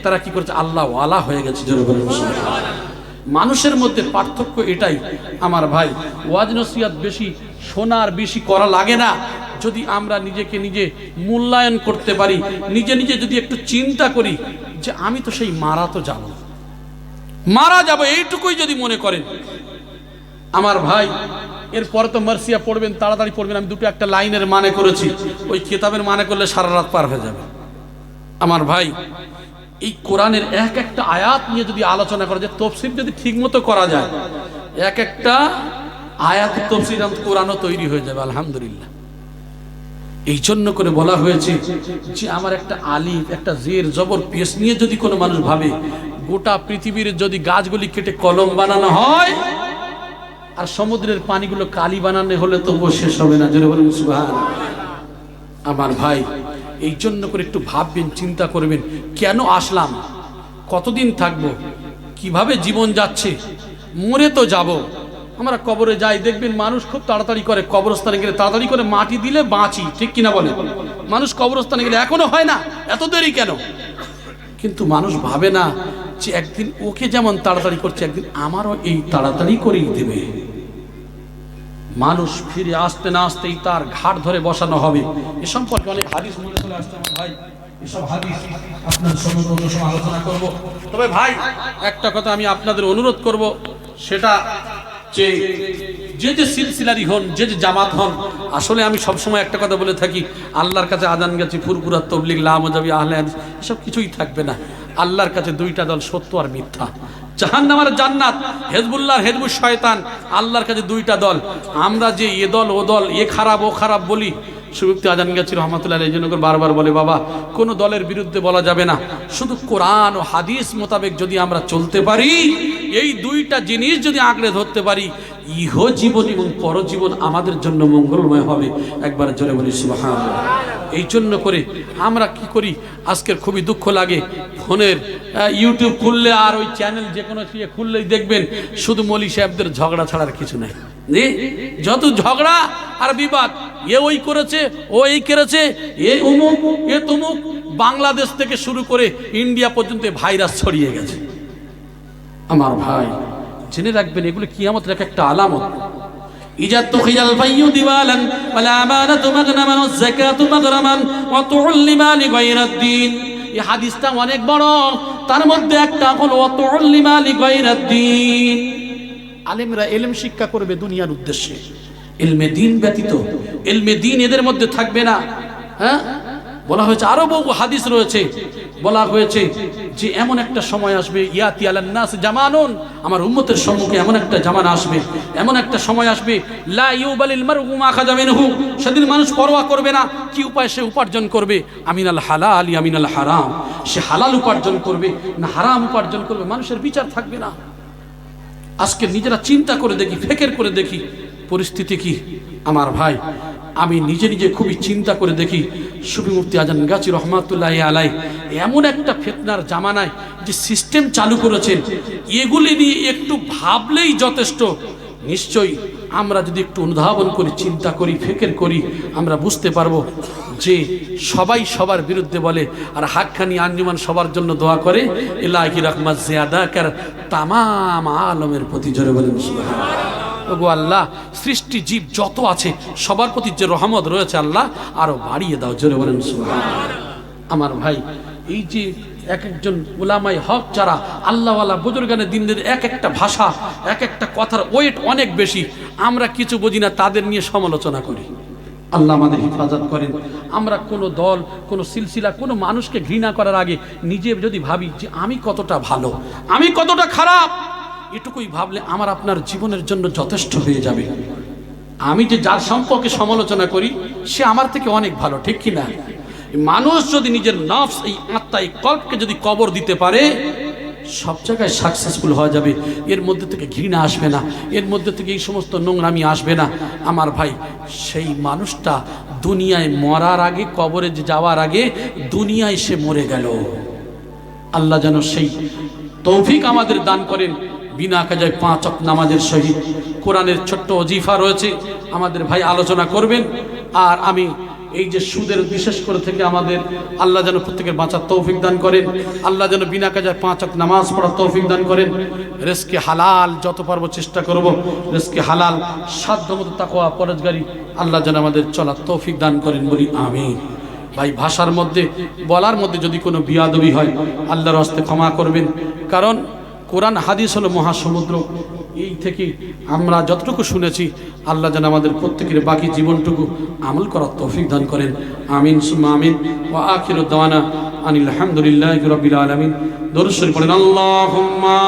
তারা কি করছে, আল্লাহ ওয়ালা হয়ে গেছে। মানুষের মধ্যে পার্থক্য এটাই আমার ভাই। ওয়াজ নসিহত বেশি শোনার বেশি করা লাগে না, যদি আমরা নিজেকে নিজে মূল্যায়ন করতে পারি, নিজে নিজে যদি একটু চিন্তা করি যে আমি তো সেই মারা যাব, এইটুকুই যদি মনে করেন আমার ভাই। এরপরে তো মার্সিয়া পড়বেন, তাড়াতাড়ি পড়বেন। আমি দুটো একটা লাইনের মানে করেছি, ওই কিতাবের মানে করলে সারা রাত পার হয়ে যাবে আমার ভাই। এই কোরআনের এক একটা আয়াত নিয়ে যদি আলোচনা করা যায়, তফসির যদি ঠিক মতো করা যায়, এক একটা আয়াত তফসির কোরআনও তৈরি হয়ে যাবে আলহামদুলিল্লাহ। এই জন্য করে বলা হয়েছে যে আমার একটা আলিফ, একটা জের, জবর, পেশ নিয়ে যদি কোনো মানুষ ভাবে গোটা পৃথিবীর যদি গাছগুলি কেটে কলম বানানো হয় আর সমুদ্রের পানিগুলো কালি বানানো হলে তবুও শেষ হবে না। জোরে বলুন সুবহানাল্লাহ। আমার ভাই, এই জন্য করে একটু ভাববেন, চিন্তা করবেন, কেন আসলাম, কতদিন থাকবো, কিভাবে জীবন যাচ্ছে, মরে তো যাব। আমরা কবরে যাই, দেখবেন মানুষ খুব তাড়াতাড়ি করে কবরস্থানে গেলে তাড়াতাড়ি করে মাটি দিলে বাঁচি, ঠিক কিনা বলে? মানুষ কবরস্থানে গেলে এখনো হয় না, এত দেরি কেন? কিন্তু মানুষ ভাবে না যে একদিন ওকে যেমন তাড়াতাড়ি করছে একদিন আমারও এই তাড়াতাড়ি করেই দেবে। মানুষ ফিরে আসতে না আসতেই তার ঘাট ধরে বসানো হবে। এ সম্পর্কে অনেক হাদিস মনে চলে আসছে আমার ভাই, এসব হাদিস আপনাদের সঙ্গে অন্য সময় আলোচনা করব। তবে ভাই একটা কথা আমি আপনাদের অনুরোধ করব, সেটা যে যে সিলসিলারি হন, যে জামাত হন, আসলে আমি সবসময় একটা কথা বলে থাকি, আল্লাহর কাছে আজান গেছি, ফুরফুরা, তবলিগ, লামজাবি, আহলে হাদিস, এসব কিছুই থাকবে না। আল্লাহর কাছে দুইটা দল, সত্য আর মিথ্যা, জাহান্নাম আর জান্নাত, হেজবুল্লাহ, হেজবুল শয়তান। আল্লাহর কাছে দুইটা দল। আমরা যে এ দল ও দল, এ খারাপ ও খারাপ বলি, সুবুক্তি আজান গেছি রহমতুল্লাহ এই জন্য বারবার বলে, বাবা কোনো দলের বিরুদ্ধে বলা যাবে না, শুধু কোরআন ও হাদিস মোতাবেক যদি আমরা চলতে পারি, এই দুইটা জিনিস যদি আঁকড়ে ধরতে পারি, ইহ জীবন এবং পরজীবন আমাদের জন্য মঙ্গলময় হবে। একবার জোরে বলি সুবহানাল্লাহ। এই জন্য করে আমরা কি করি, আজকের খুবই দুঃখ লাগে, ফোনের ইউটিউব খুললে আর ওই চ্যানেল যে কোনো খুললেই দেখবেন শুধু মৌলী সাহেবদের ঝগড়া ছাড়ার কিছু নাই। যত ঝগড়া আর বিবাদ, এ ওই করেছে, ও এই করেছে, এ অমুক, এ তমুক, বাংলাদেশ থেকে শুরু করে ইন্ডিয়া পর্যন্ত ভাইরাস ছড়িয়ে গেছে। আমার ভাই জেনে রাখবেন, এগুলো কিয়ামতের একটা আলামত। ইজা তুখিয়াল ফাইয়ু দিওয়ালান ওয়ালা আমানাতু মাগনামান ওয়াজ যাকাতু মাগরামান ওয়া তুউল্লিমা লিগায়রিদ্দিন। এই হাদিসটা অনেক বড়, তার মধ্যে একটা হলো ওয়া তুউল্লিমা লিগায়রিদ্দিন। আলেমরা ইলম শিক্ষা করবে দুনিয়ার উদ্দেশ্যে, ইলমে দ্বীন ব্যতীত ইলমে দ্বীন এদের মধ্যে থাকবে না। হ্যাঁ, বলা হয়েছে, আরো বহু হাদিস রয়েছে, বলা হয়েছে যে এমন একটা সময় আসবে, ইয়াতি আলান নাস জামানুন, আমার উম্মতের সম্মুখে এমন একটা জামানা আসবে, এমন একটা সময় আসবে, লা ইউবালিল মারউ মা খাযা মিনহু, সেদিন মানুষ পরোয়া করবে না কি উপায় সে উপার্জন করবে, আমিনাল হালাল ইয়ামিনাল হারাম, সে হালাল উপার্জন করবে না হারাম উপার্জন করবে, মানুষের বিচার থাকবে না। আজকে নিজেরা চিন্তা করে দেখি, ফিকির করে দেখি পরিস্থিতি কি। আমার ভাই, আমি নিজে নিজে খুবই চিন্তা করে দেখি, সুফি মুফতি আজান গাছি রহমাতুল্লাহি আলাইহি এমন একটা ফিতনার জামানায় যে সিস্টেম চালু করেছেন, এগুলি নিয়ে একটু ভাবলেই যথেষ্ট। নিশ্চয়ই আমরা যদি একটু অনুধাবন করি, চিন্তা করি, ফিকির করি, আমরা বুঝতে পারবো যে সবাই সবার বিরুদ্ধে বলে, আর হাক্কানি আঞ্জুমান সবার জন্য দোয়া করে, ইলাহি রাহমাত জিয়াদা কর তামাম আলমের প্রতি। জোরে বলেন সুবহানাল্লাহ। ওগো আল্লাহ, সৃষ্টি জীব যত আছে সবার প্রতি যে রহমত রয়েছে আল্লাহ আরো বাড়িয়ে দাও। জোরে বলেন সুবহানাল্লাহ। আমার ভাই, এই যে এক একজন উলামাই হক যারা আল্লাহওয়ালা বুজুর্গানে দিনদের এক একটা ভাষা, এক একটা কথার ওয়েট অনেক বেশি, আমরা কিছু বুঝি না, তাদের নিয়ে সমালোচনা করি। আল্লাহ আমাদের হেফাজত করেন। আমরা কোনো দল, কোনো সিলসিলা, কোনো মানুষকে ঘৃণা করার আগে নিজে যদি ভাবি যে আমি কতটা ভালো, আমি কতটা খারাপ, এটুকুই ভাবলে আমার আপনার জীবনের জন্য যথেষ্ট হয়ে যাবে। আমি যে যার সম্পর্কে সমালোচনা করি সে আমার থেকে অনেক ভালো, ঠিক কিনা? মানুষ যদি নিজের নফস, এই আত্মা, এই কল্পকে যদি কবর দিতে পারে, সব জায়গায় সাকসেসফুল হয়ে যাবে। এর মধ্যে থেকে ঘৃণা আসবে না, এর মধ্যে থেকে এই সমস্ত নোংরামি আসবে না। আমার ভাই, সেই মানুষটা দুনিয়ায় মরার আগে, কবরে যাওয়ার আগে দুনিয়ায় সে মরে গেল। আল্লাহ যেন সেই তৌফিক আমাদের দান করেন। বিনা কাজায় 5 ওয়াক্ত নামাজের সহিত কোরআনের ছোট্ট ওজিফা রয়েছে, আমাদের ভাই আলোচনা করবেন। আর আমি এই যে সুদের বিশেষ করে থেকে আমাদের আল্লাহ যেন প্রত্যেকের বাঁচার তৌফিক দান করেন। আল্লাহ যেন বিনা কাজায় 5 ওয়াক্ত নামাজ পড়ার তৌফিক দান করেন। রিজকে হালাল যত পারবো চেষ্টা করব, রিজকে হালাল, সাধ্যমতো তাকওয়া পরহেজগারি আল্লাহ যেন আমাদের চলার তৌফিক দান করেন, বলি আমিন। ভাই, ভাষার মধ্যে বলার মধ্যে যদি কোনো বিয়াদবি হয় আল্লাহর হস্তে ক্ষমা করবেন, কারণ কোরআন হাদিস হলো মহাসমুদ্র। এই থেকে আমরা যতটুকু শুনেছি আল্লাহ যেন আমাদের প্রত্যেকের বাকি জীবনটুকু আমল করার তৌফিক দান করেন, আমিন সুম্মা আমিন। ওয়া আখিরু দাওয়ানা আনিল হামদুলিল্লাহি রাব্বিল আলামিন। দরুদ শরীফ পড়েন, আল্লাহুম্মা